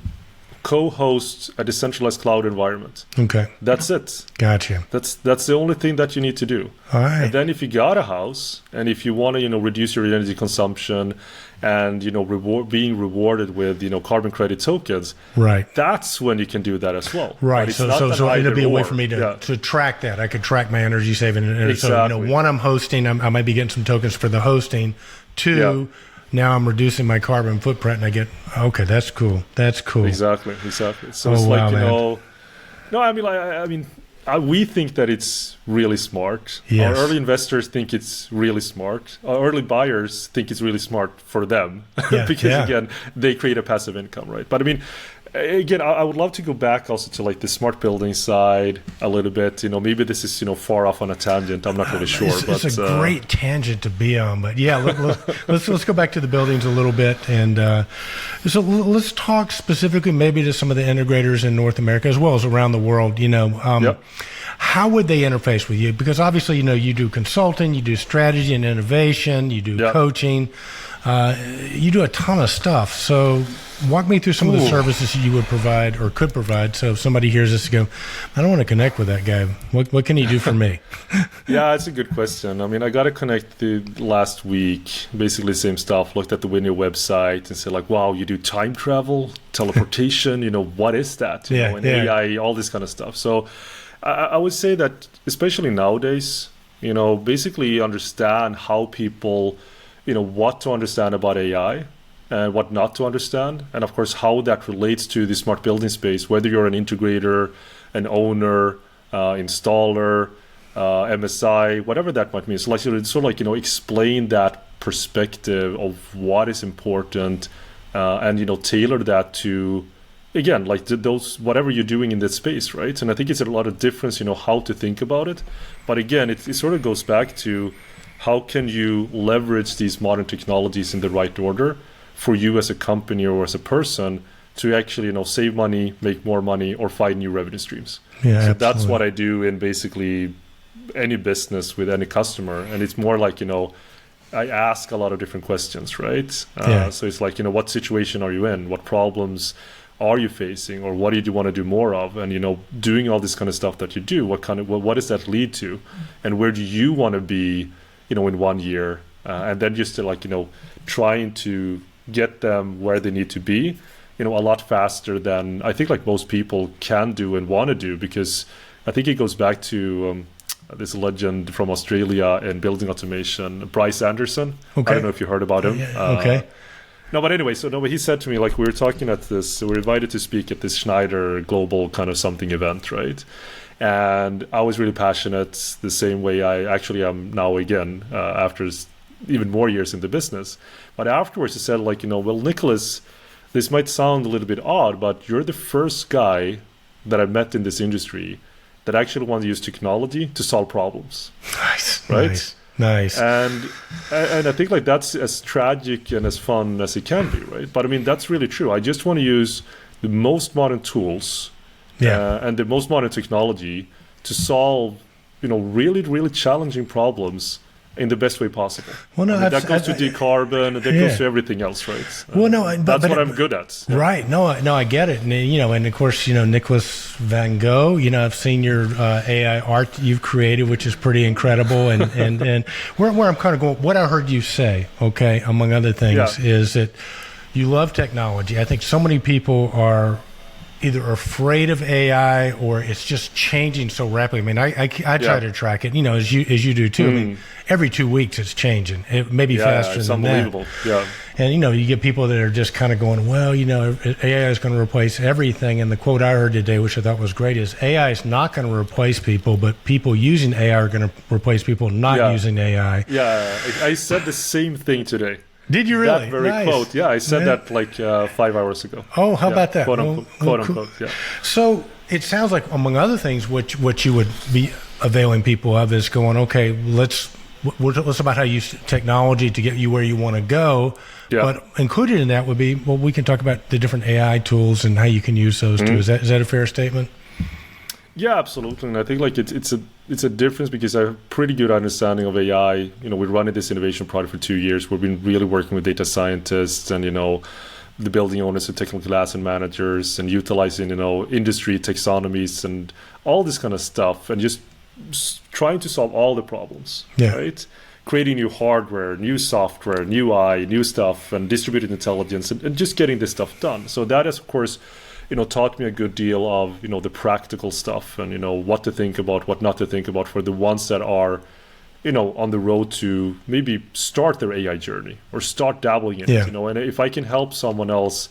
co-host a decentralized cloud environment. Okay. That's it. Gotcha. That's the only thing that you need to do. All right. And then if you got a house and if you want to, reduce your energy consumption and, being rewarded with, carbon credit tokens, right, that's when you can do that as well. Right. So it'll be a way for me to track that. I could track my energy saving. And exactly. So, one, I'm hosting, I might be getting some tokens for the hosting. Two, now I'm reducing my carbon footprint, and I get, okay, that's cool. That's cool. Exactly. So it's we think that it's really smart. Yes. Our early investors think it's really smart. Our early buyers think it's really smart for them because, again, they create a passive income, right? But again, I would love to go back also to the smart building side a little bit. Maybe this is far off on a tangent. I'm not really sure. It's a great tangent to be on. But let's go back to the buildings a little bit, and so let's talk specifically maybe to some of the integrators in North America as well as around the world. How would they interface with you? Because obviously, you do consulting, you do strategy and innovation, you do coaching, you do a ton of stuff. So walk me through some of the services you would provide or could provide. So if somebody hears this and go, I don't want to connect with that guy. What can he do for me? Yeah, it's a good question. I got to connect the last week, basically the same stuff, looked at the Winio website and said wow, you do time travel, teleportation, what is that? And AI, all this kind of stuff. So I would say that especially nowadays, basically understand how people, what to understand about AI and what not to understand. And of course, how that relates to the smart building space, whether you're an integrator, an owner, installer, MSI, whatever that might mean. So explain that perspective of what is important and, tailor that to, again, those, whatever you're doing in that space, right? And I think it's a lot of difference, how to think about it. But again, it sort of goes back to how can you leverage these modern technologies in the right order for you as a company or as a person to actually, save money, make more money, or find new revenue streams. Yeah, so that's what I do in basically any business with any customer. And it's more I ask a lot of different questions, right? So it's what situation are you in? What problems are you facing, or what do you want to do more of? And doing all this kind of stuff that you do, what does that lead to, and where do you want to be, in 1 year, and then just trying to get them where they need to be, a lot faster than I think most people can do and want to do, because I think it goes back to this legend from Australia in building automation, Bryce Anderson. Okay. I don't know if you heard about him. Okay. No, but anyway, but he said to me, we were talking at this, we were invited to speak at this Schneider global kind of something event, right? And I was really passionate the same way I actually am now again, after even more years in the business. But afterwards he said well, Nicolas, this might sound a little bit odd, but you're the first guy that I met in this industry that actually wants to use technology to solve problems. Nice. Right? Nice. And I think that's as tragic and as fun as it can be, right? But that's really true. I just want to use the most modern tools and the most modern technology to solve, really, really challenging problems in the best way possible. Well, no, that goes to decarbon, that goes to everything else, right? Well, no, that's what I'm good at. Yeah. Right. No, I get it. And, and of course, Nicolas Waern, I've seen your AI art you've created, which is pretty incredible. And where I'm kind of going, what I heard you say, okay, among other things, is that you love technology. I think so many people are either afraid of AI or it's just changing so rapidly. I mean, I try to track it, as you do too. I mean, every 2 weeks it's changing. It may be faster it's than unbelievable. that. Yeah. And, you get people that are just kind of going, well, AI is going to replace everything. And the quote I heard today, which I thought was great, is AI is not going to replace people, but people using AI are going to replace people not using AI. Yeah, I said the same thing today. Did you really? That very quote. Yeah, I said that like 5 hours ago. Oh, how about that? Quote unquote, yeah. So it sounds like, among other things, what you would be availing people of is going, okay, let's about how you use technology to get you where you want to go. Yeah. But included in that would be, well, we can talk about the different AI tools and how you can use those too. Is that a fair statement? Yeah, absolutely. And I think like it's a difference because I have a pretty good understanding of AI. We're running this innovation project for 2 years. We've been really working with data scientists and, the building owners and technical asset managers and utilizing, industry taxonomies and all this kind of stuff and just trying to solve all the problems, right? Creating new hardware, new software, new AI, new stuff, and distributed intelligence, and just getting this stuff done. So that has, of course, taught me a good deal of, the practical stuff and, what to think about, what not to think about for the ones that are, on the road to maybe start their AI journey or start dabbling in it, and if I can help someone else,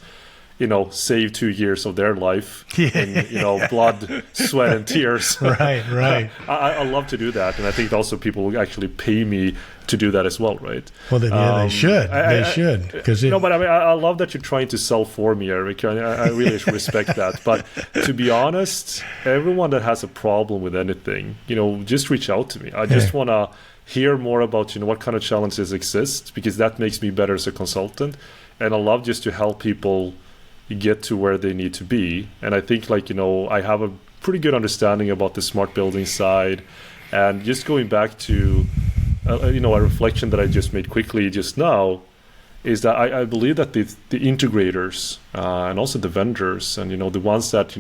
save 2 years of their life in, blood, sweat, and tears. Right. I love to do that. And I think also people will actually pay me to do that as well, right? Well, they should. They should. But I mean, I love that you're trying to sell for me, Eric. I really respect that. But to be honest, everyone that has a problem with anything, just reach out to me. I just want to hear more about, what kind of challenges exist, because that makes me better as a consultant. And I love just to help people get to where they need to be. And I think I have a pretty good understanding about the smart building side. And just going back to a reflection that I just made quickly just now is that I believe that the integrators and also the vendors and the ones that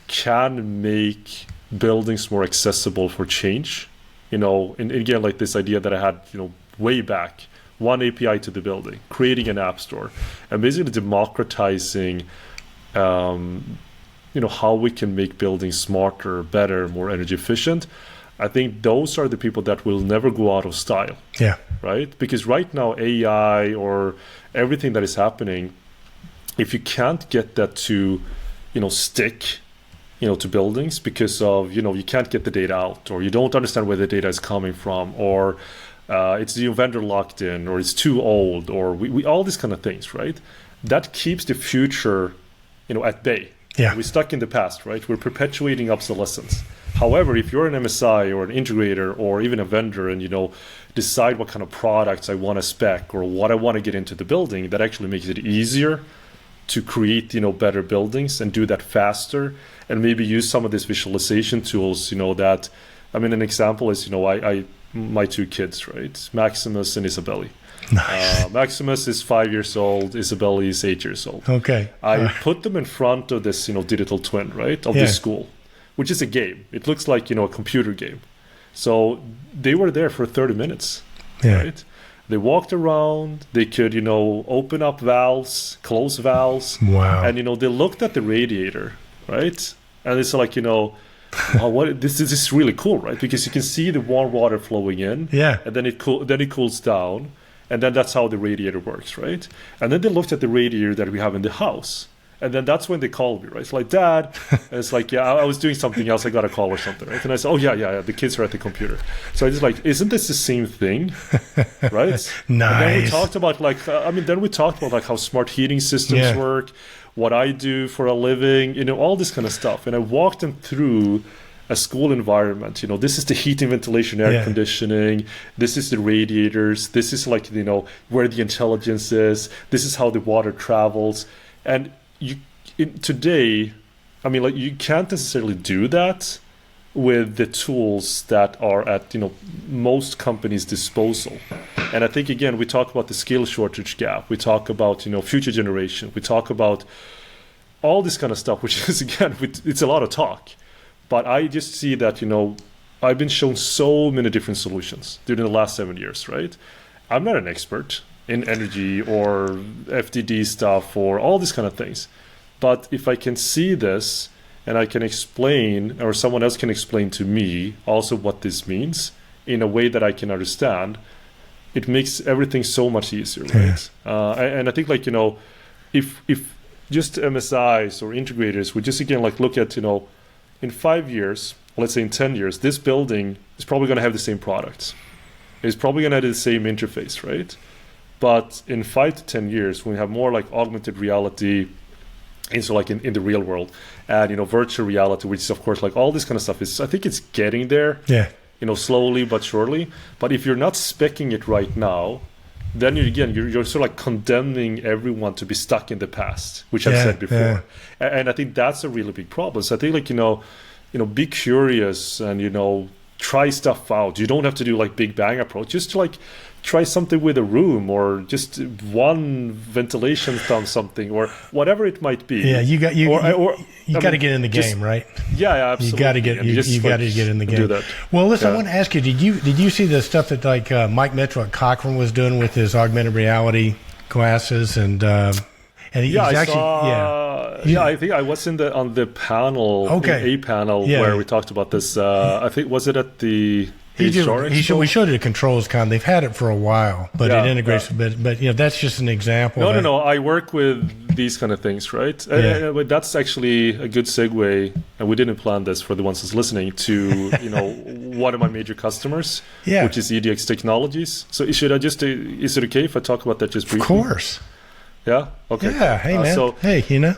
can make buildings more accessible for change, and again, like this idea that I had way back, one API to the building, creating an app store, and basically democratizing, how we can make buildings smarter, better, more energy efficient. I think those are the people that will never go out of style. Yeah. Right? Because right now, AI or everything that is happening, if you can't get that to, stick, to buildings because of, you can't get the data out, or you don't understand where the data is coming from, or it's vendor locked in, or it's too old, or we all these kind of things, right? That keeps the future, at bay. Yeah. We're stuck in the past, right? We're perpetuating obsolescence. However, if you're an MSI or an integrator or even a vendor and, decide what kind of products I want to spec or what I want to get into the building, that actually makes it easier to create, better buildings and do that faster, and maybe use some of these visualization tools, that, an example is, my two kids, right? Maximus and Isabelli. Nice. Maximus is 5 years old. Isabelli is 8 years old. Okay. I put them in front of this, digital twin, right, of this school, which is a game. It looks like, a computer game. So they were there for 30 minutes, right? They walked around. They could, open up valves, close valves. Wow. And, they looked at the radiator, right? And it's like, oh, this is really cool, right? Because you can see the warm water flowing in, and then it cools down, and then that's how the radiator works, right? And then they looked at the radiator that we have in the house, and then that's when they called me, right? It's like, Dad, and it's like, I was doing something else, I got a call or something, right? And I said, oh yeah, the kids are at the computer. So I just like, isn't this the same thing, right? Nice. And then we talked about how smart heating systems work, what I do for a living, all this kind of stuff. And I walked them through a school environment. This is the heating, ventilation, air conditioning. This is the radiators. This is like, where the intelligence is. This is how the water travels. And today, you can't necessarily do that with the tools that are at, most companies' disposal. And I think, again, we talk about the skill shortage gap. We talk about, future generation. We talk about all this kind of stuff, which is, again, it's a lot of talk. But I just see that, I've been shown so many different solutions during the last 7 years, right? I'm not an expert in energy or FDD stuff or all these kind of things. But if I can see this and I can explain, or someone else can explain to me also what this means in a way that I can understand, it makes everything so much easier, right? And I think, like, you know, if just MSIs or integrators would just, again, like, look at, you know, in 5 years, let's say in 10 years, this building is probably going to have the same products. It's probably going to have the same interface, right? But in 5 to 10 years, when we have more like augmented reality, and so like in the real world, and, you know, virtual reality, which is, of course, like all this kind of stuff is, I think it's getting there, you know, slowly but surely. But if you're not speccing it right now, then you're sort of like condemning everyone to be stuck in the past, which I've said before. And I think that's a really big problem. So I think, like, you know, be curious and, you know, try stuff out. You don't have to do like big bang approach. Just like try something with a room, or just one ventilation thumb something, or whatever it might be. Yeah, you got to get in the game, right? Yeah, absolutely. You got to get in the game. Do that. Well, listen, I want to ask you: Did you see the stuff that like Mike Mitchell at Cochrane was doing with his augmented reality glasses and he's I think I was on the panel, a panel where we talked about this. I think, was it at the we showed it at ControlsCon. They've had it for a while, but it integrates a bit. But, you know, that's just an example. No. I work with these kind of things, right? But that's actually a good segue, and we didn't plan this for the ones that's listening, to, you know, one of my major customers, which is EDX Technologies. So is it okay if I talk about that just briefly? Of course. Yeah. Okay. Yeah. Hey, man. Hey, you know.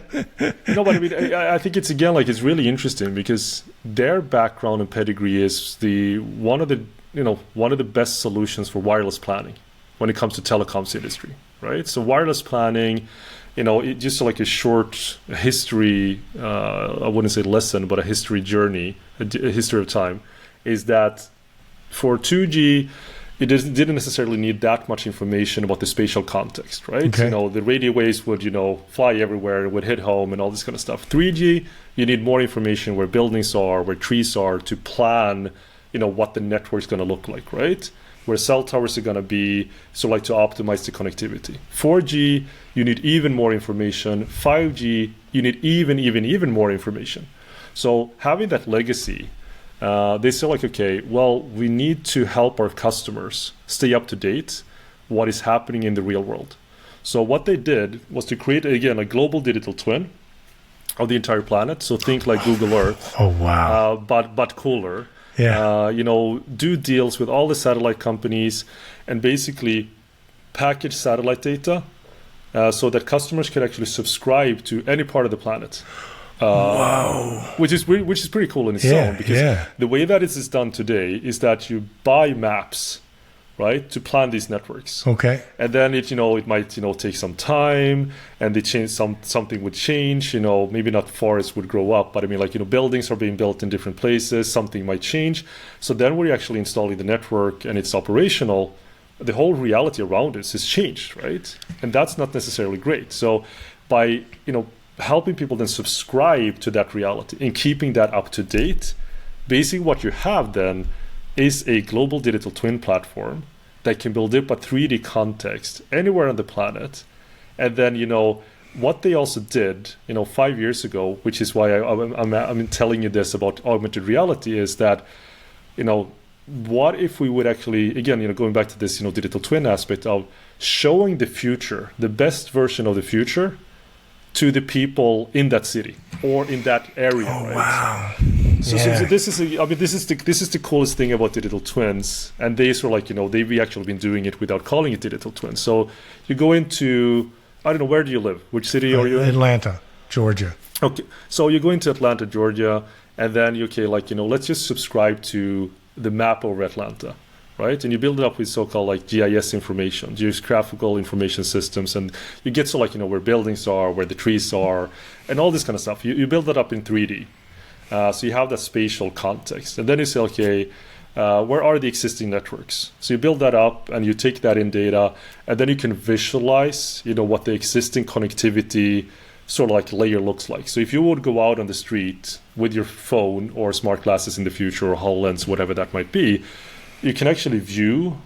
No, but I mean, I think it's, again, like, it's really interesting because their background and pedigree is one of the best solutions for wireless planning when it comes to telecoms industry, right? So wireless planning, you know, just like a short history, I wouldn't say lesson, but a history journey, a history of time, is that for 2G. It didn't necessarily need that much information about the spatial context, right? Okay. You know, the radio waves would, you know, fly everywhere, would hit home and all this kind of stuff. 3G, you need more information where buildings are, where trees are, to plan, you know, what the network's going to look like, right? Where cell towers are going to be, so like to optimize the connectivity. 4G, you need even more information. 5G, you need even more information. So having that legacy, they say, like, okay, well, we need to help our customers stay up to date what is happening in the real world. So what they did was to create, again, a global digital twin of the entire planet. So think like Google Earth. Oh, wow. But cooler. Yeah. You know, do deals with all the satellite companies and basically package satellite data so that customers can actually subscribe to any part of the planet. Wow. Which is pretty cool in its own, because the way that it is done today is that you buy maps, right, to plan these networks. Okay. And then it might, you know, take some time, and they change something would change, you know, maybe not forests would grow up, but I mean, like, you know, buildings are being built in different places, something might change. So then we're actually installing the network and it's operational. The whole reality around this is changed, right? And that's not necessarily great. So by, you know, helping people then subscribe to that reality and keeping that up to date, basically what you have then is a global digital twin platform that can build up a 3D context anywhere on the planet. And then, you know, what they also did, you know, 5 years ago, which is why I'm telling you this about augmented reality, is that, you know, what if we would actually, again, you know, going back to this, you know, digital twin aspect of showing the future, the best version of the future, to the people in that city or in that area. Oh, right? Wow. So this is the coolest thing about digital twins, and they sort of, like, you know, they've actually been doing it without calling it digital twins. So you go into, I don't know, where do you live? Which city are you in? Atlanta, Georgia. Okay, so you go into Atlanta, Georgia, and then like, you know, let's just subscribe to the map over Atlanta. Right? And you build it up with so-called like GIS information, geographical information systems, and you get so, like, you know, where buildings are, where the trees are, and all this kind of stuff. You build that up in 3D. So you have that spatial context. And then you say, okay, where are the existing networks? So you build that up and you take that in data, and then you can visualize, you know, what the existing connectivity sort of like layer looks like. So if you would go out on the street with your phone or smart glasses in the future, or HoloLens, whatever that might be, you can actually view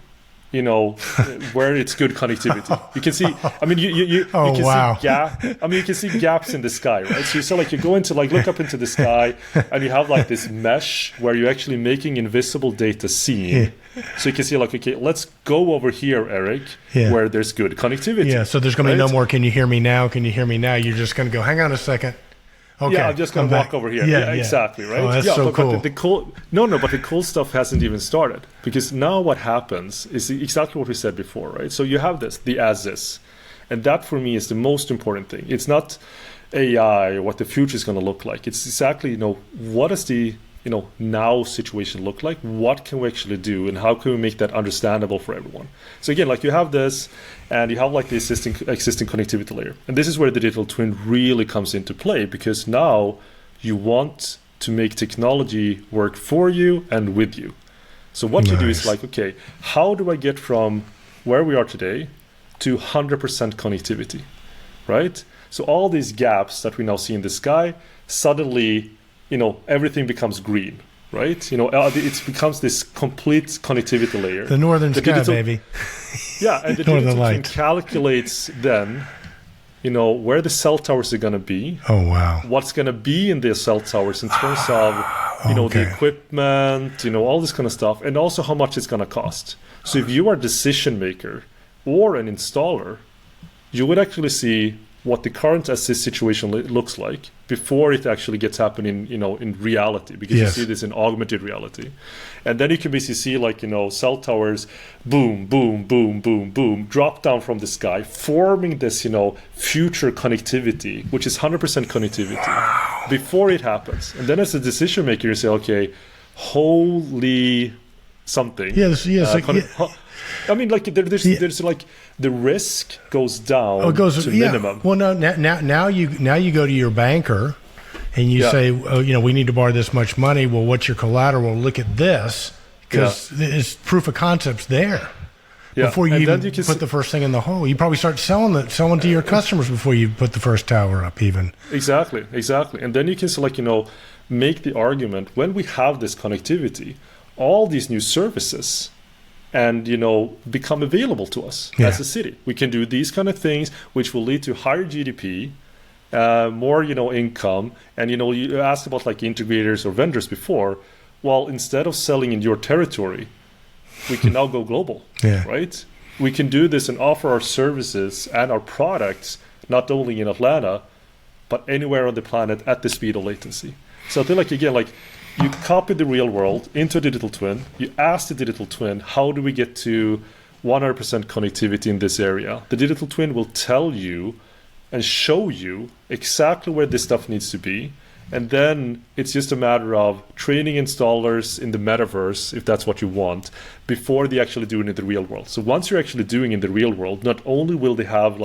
where it's good connectivity. You can see, I mean, you can see you can see gaps in the sky, right? So you go into look up into the sky, and you have like this mesh where you're actually making invisible data seen. So you can see okay, let's go over here, Eric, where there's good connectivity. Yeah, so there's going to be no more, can you hear me now? Can you hear me now? You're just going to go, hang on a second. Okay, yeah, I'm just going to walk over here. Yeah, exactly, right? Oh, that's so cool. But the cool stuff hasn't even started, because now what happens is exactly what we said before, right? So you have the as-is, and that for me is the most important thing. It's not AI or what the future is going to look like. It's exactly, what does the now situation look like? What can we actually do, and how can we make that understandable for everyone? So again, you have this, and you have the existing connectivity layer, and this is where the digital twin really comes into play, because now you want to make technology work for you and with you. So what you do is okay, how do I get from where we are today to 100% connectivity, right? So all these gaps that we now see in the sky, suddenly everything becomes green, right? It becomes this complete connectivity layer. The northern sky, baby. Yeah, and the digital twin calculates then, where the cell towers are going to be. Oh, wow. What's going to be in the cell towers in terms of, the equipment, all this kind of stuff, and also how much it's going to cost. So if you are a decision maker or an installer, you would actually see what the current assist situation looks like before it actually gets happening, in reality, because you see this in augmented reality. And then you can basically see cell towers, boom, boom, boom, boom, boom, drop down from the sky, forming this, future connectivity, which is 100% connectivity before it happens. And then as a decision maker, you say, okay, holy something. I mean, there's the risk goes down to minimum. Well, no, now you go to your banker, and you say, we need to borrow this much money. Well, what's your collateral? Well, look at this, because it's proof of concept's there. Before you even put the first thing in the hole, you probably start selling to your customers before you put the first tower up, even. Exactly. And then you can make the argument, when we have this connectivity, all these new services and become available to us as a city. We can do these kind of things, which will lead to higher GDP, more income. And you asked about integrators or vendors before. Well, instead of selling in your territory, we can now go global, right? We can do this and offer our services and our products not only in Atlanta, but anywhere on the planet at the speed of latency. So I think again, you copy the real world into a digital twin. You ask the digital twin, how do we get to 100% connectivity in this area? The digital twin will tell you and show you exactly where this stuff needs to be. And then it's just a matter of training installers in the metaverse, if that's what you want, before they actually do it in the real world. So once you're actually doing in the real world, not only will they have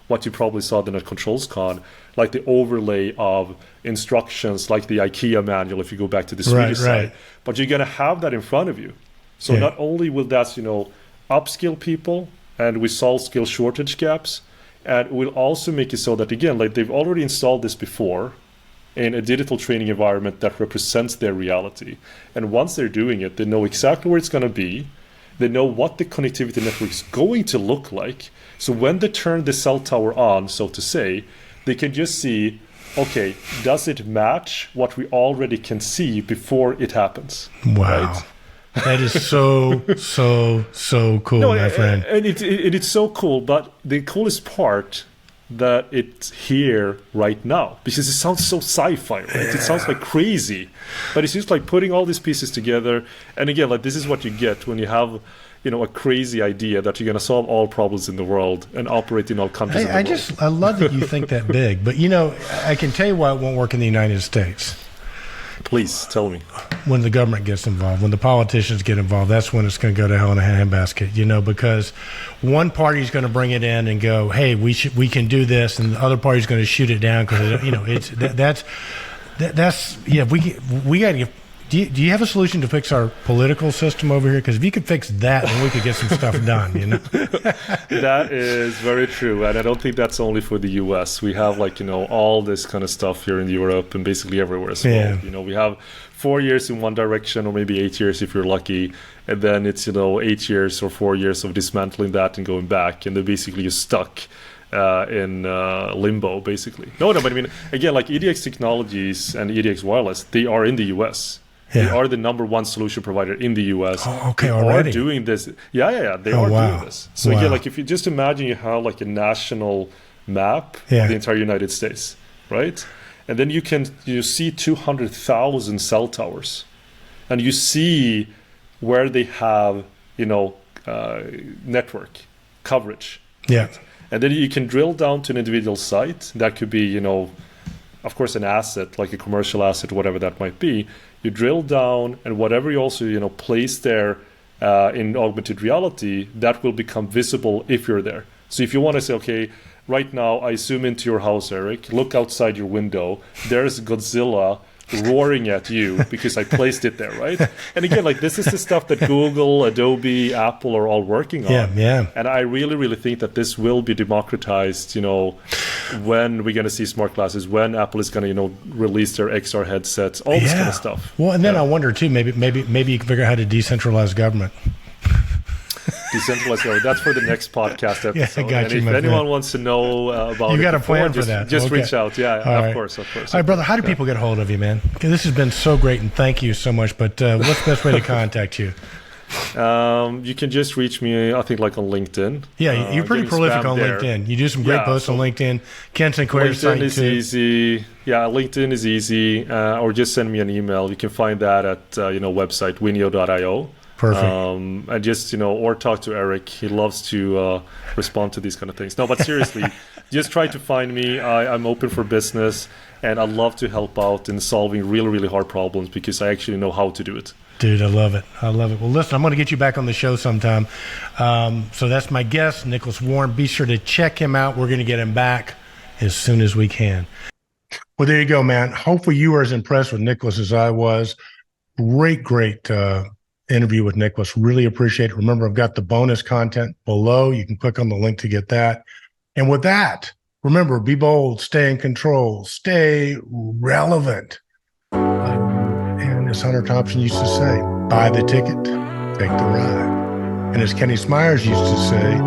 what you probably saw then at ControlsCon, the overlay of instructions, like the IKEA manual, if you go back to the Swedish side, but you're going to have that in front of you. So not only will that, upskill people, and we solve skill shortage gaps, and we'll also make it so that, again, they've already installed this before in a digital training environment that represents their reality. And once they're doing it, they know exactly where it's going to be. They know what the connectivity network is going to look like. So when they turn the cell tower on, so to say, they can just see, okay, does it match what we already can see before it happens? Wow. Right? That is so cool, my friend. And it's so cool, but the coolest part that it's here right now, because it sounds so sci-fi, right? It sounds crazy, but it's just putting all these pieces together. And again, this is what you get when you have a crazy idea that you're going to solve all problems in the world and operate in all countries in the world. I love that you think that big, but I can tell you why it won't work in the United States. Please tell me. When the government gets involved, when the politicians get involved, that's when it's going to go to hell in a handbasket, because one party is going to bring it in and go, hey, we can do this, and the other party is going to shoot it down because we got to Do you have a solution to fix our political system over here? Because if you could fix that, then we could get some stuff done, you know? That is very true. And I don't think that's only for the US. We have all this kind of stuff here in Europe and basically everywhere as well. Yeah. We have 4 years in one direction, or maybe 8 years if you're lucky. And then it's, 8 years or 4 years of dismantling that and going back. And then basically you're stuck in limbo, basically. No, but I mean, again, like EDX Technologies and EDX Wireless, they are in the US. Yeah. They are the number one solution provider in the US. Oh, okay, they already. are doing this. Yeah. They are doing this. So again, like if you just imagine you have like a national map of the entire United States, right? And then you see 200,000 cell towers, and you see where they have network coverage. Yeah. And then you can drill down to an individual site. That could be, of course, an asset, like a commercial asset, whatever that might be. You drill down, and whatever you also, place there in augmented reality, that will become visible if you're there. So if you want to say, okay, right now I zoom into your house, Eric, look outside your window, there's Godzilla roaring at you because I placed it there, right? And again, like this is the stuff that Google, Adobe, Apple are all working on. Yeah. And I really, really think that this will be democratized, when we're going to see smart glasses, when Apple is going to, release their XR headsets, all this kind of stuff. Well, and then I wonder too, maybe you can figure out how to decentralize government. Decentralized government. That's for the next podcast episode. Yeah, I got and you, if anyone wants to know about you it, got a plan for just, that. Just okay. reach out. Yeah, all of course. All right, brother, how do people get a hold of you, man? Okay, this has been so great, and thank you so much. But what's the best way to contact you? You can just reach me, I think, like on LinkedIn. Yeah, you're pretty prolific on there. LinkedIn. You do some great posts on LinkedIn. Ken Sinclair's site LinkedIn is too. easy. Yeah, LinkedIn is easy. Or just send me an email. You can find that at website winio.io. Perfect. And just, or talk to Eric. He loves to respond to these kind of things. No, but seriously, just try to find me. I'm open for business, and I love to help out in solving really, really hard problems because I actually know how to do it. Dude, I love it. Well, listen, I'm going to get you back on the show sometime. So that's my guest, Nicolas Waern. Be sure to check him out. We're going to get him back as soon as we can. Well, there you go, man. Hopefully you were as impressed with Nicolas as I was. Great interview with Nicolas. Really appreciate it. Remember, I've got the bonus content below. You can click on the link to get that. And with that, remember, be bold, stay in control, stay relevant. And as Hunter Thompson used to say, buy the ticket, take the ride. And as Kenny Smyers used to say,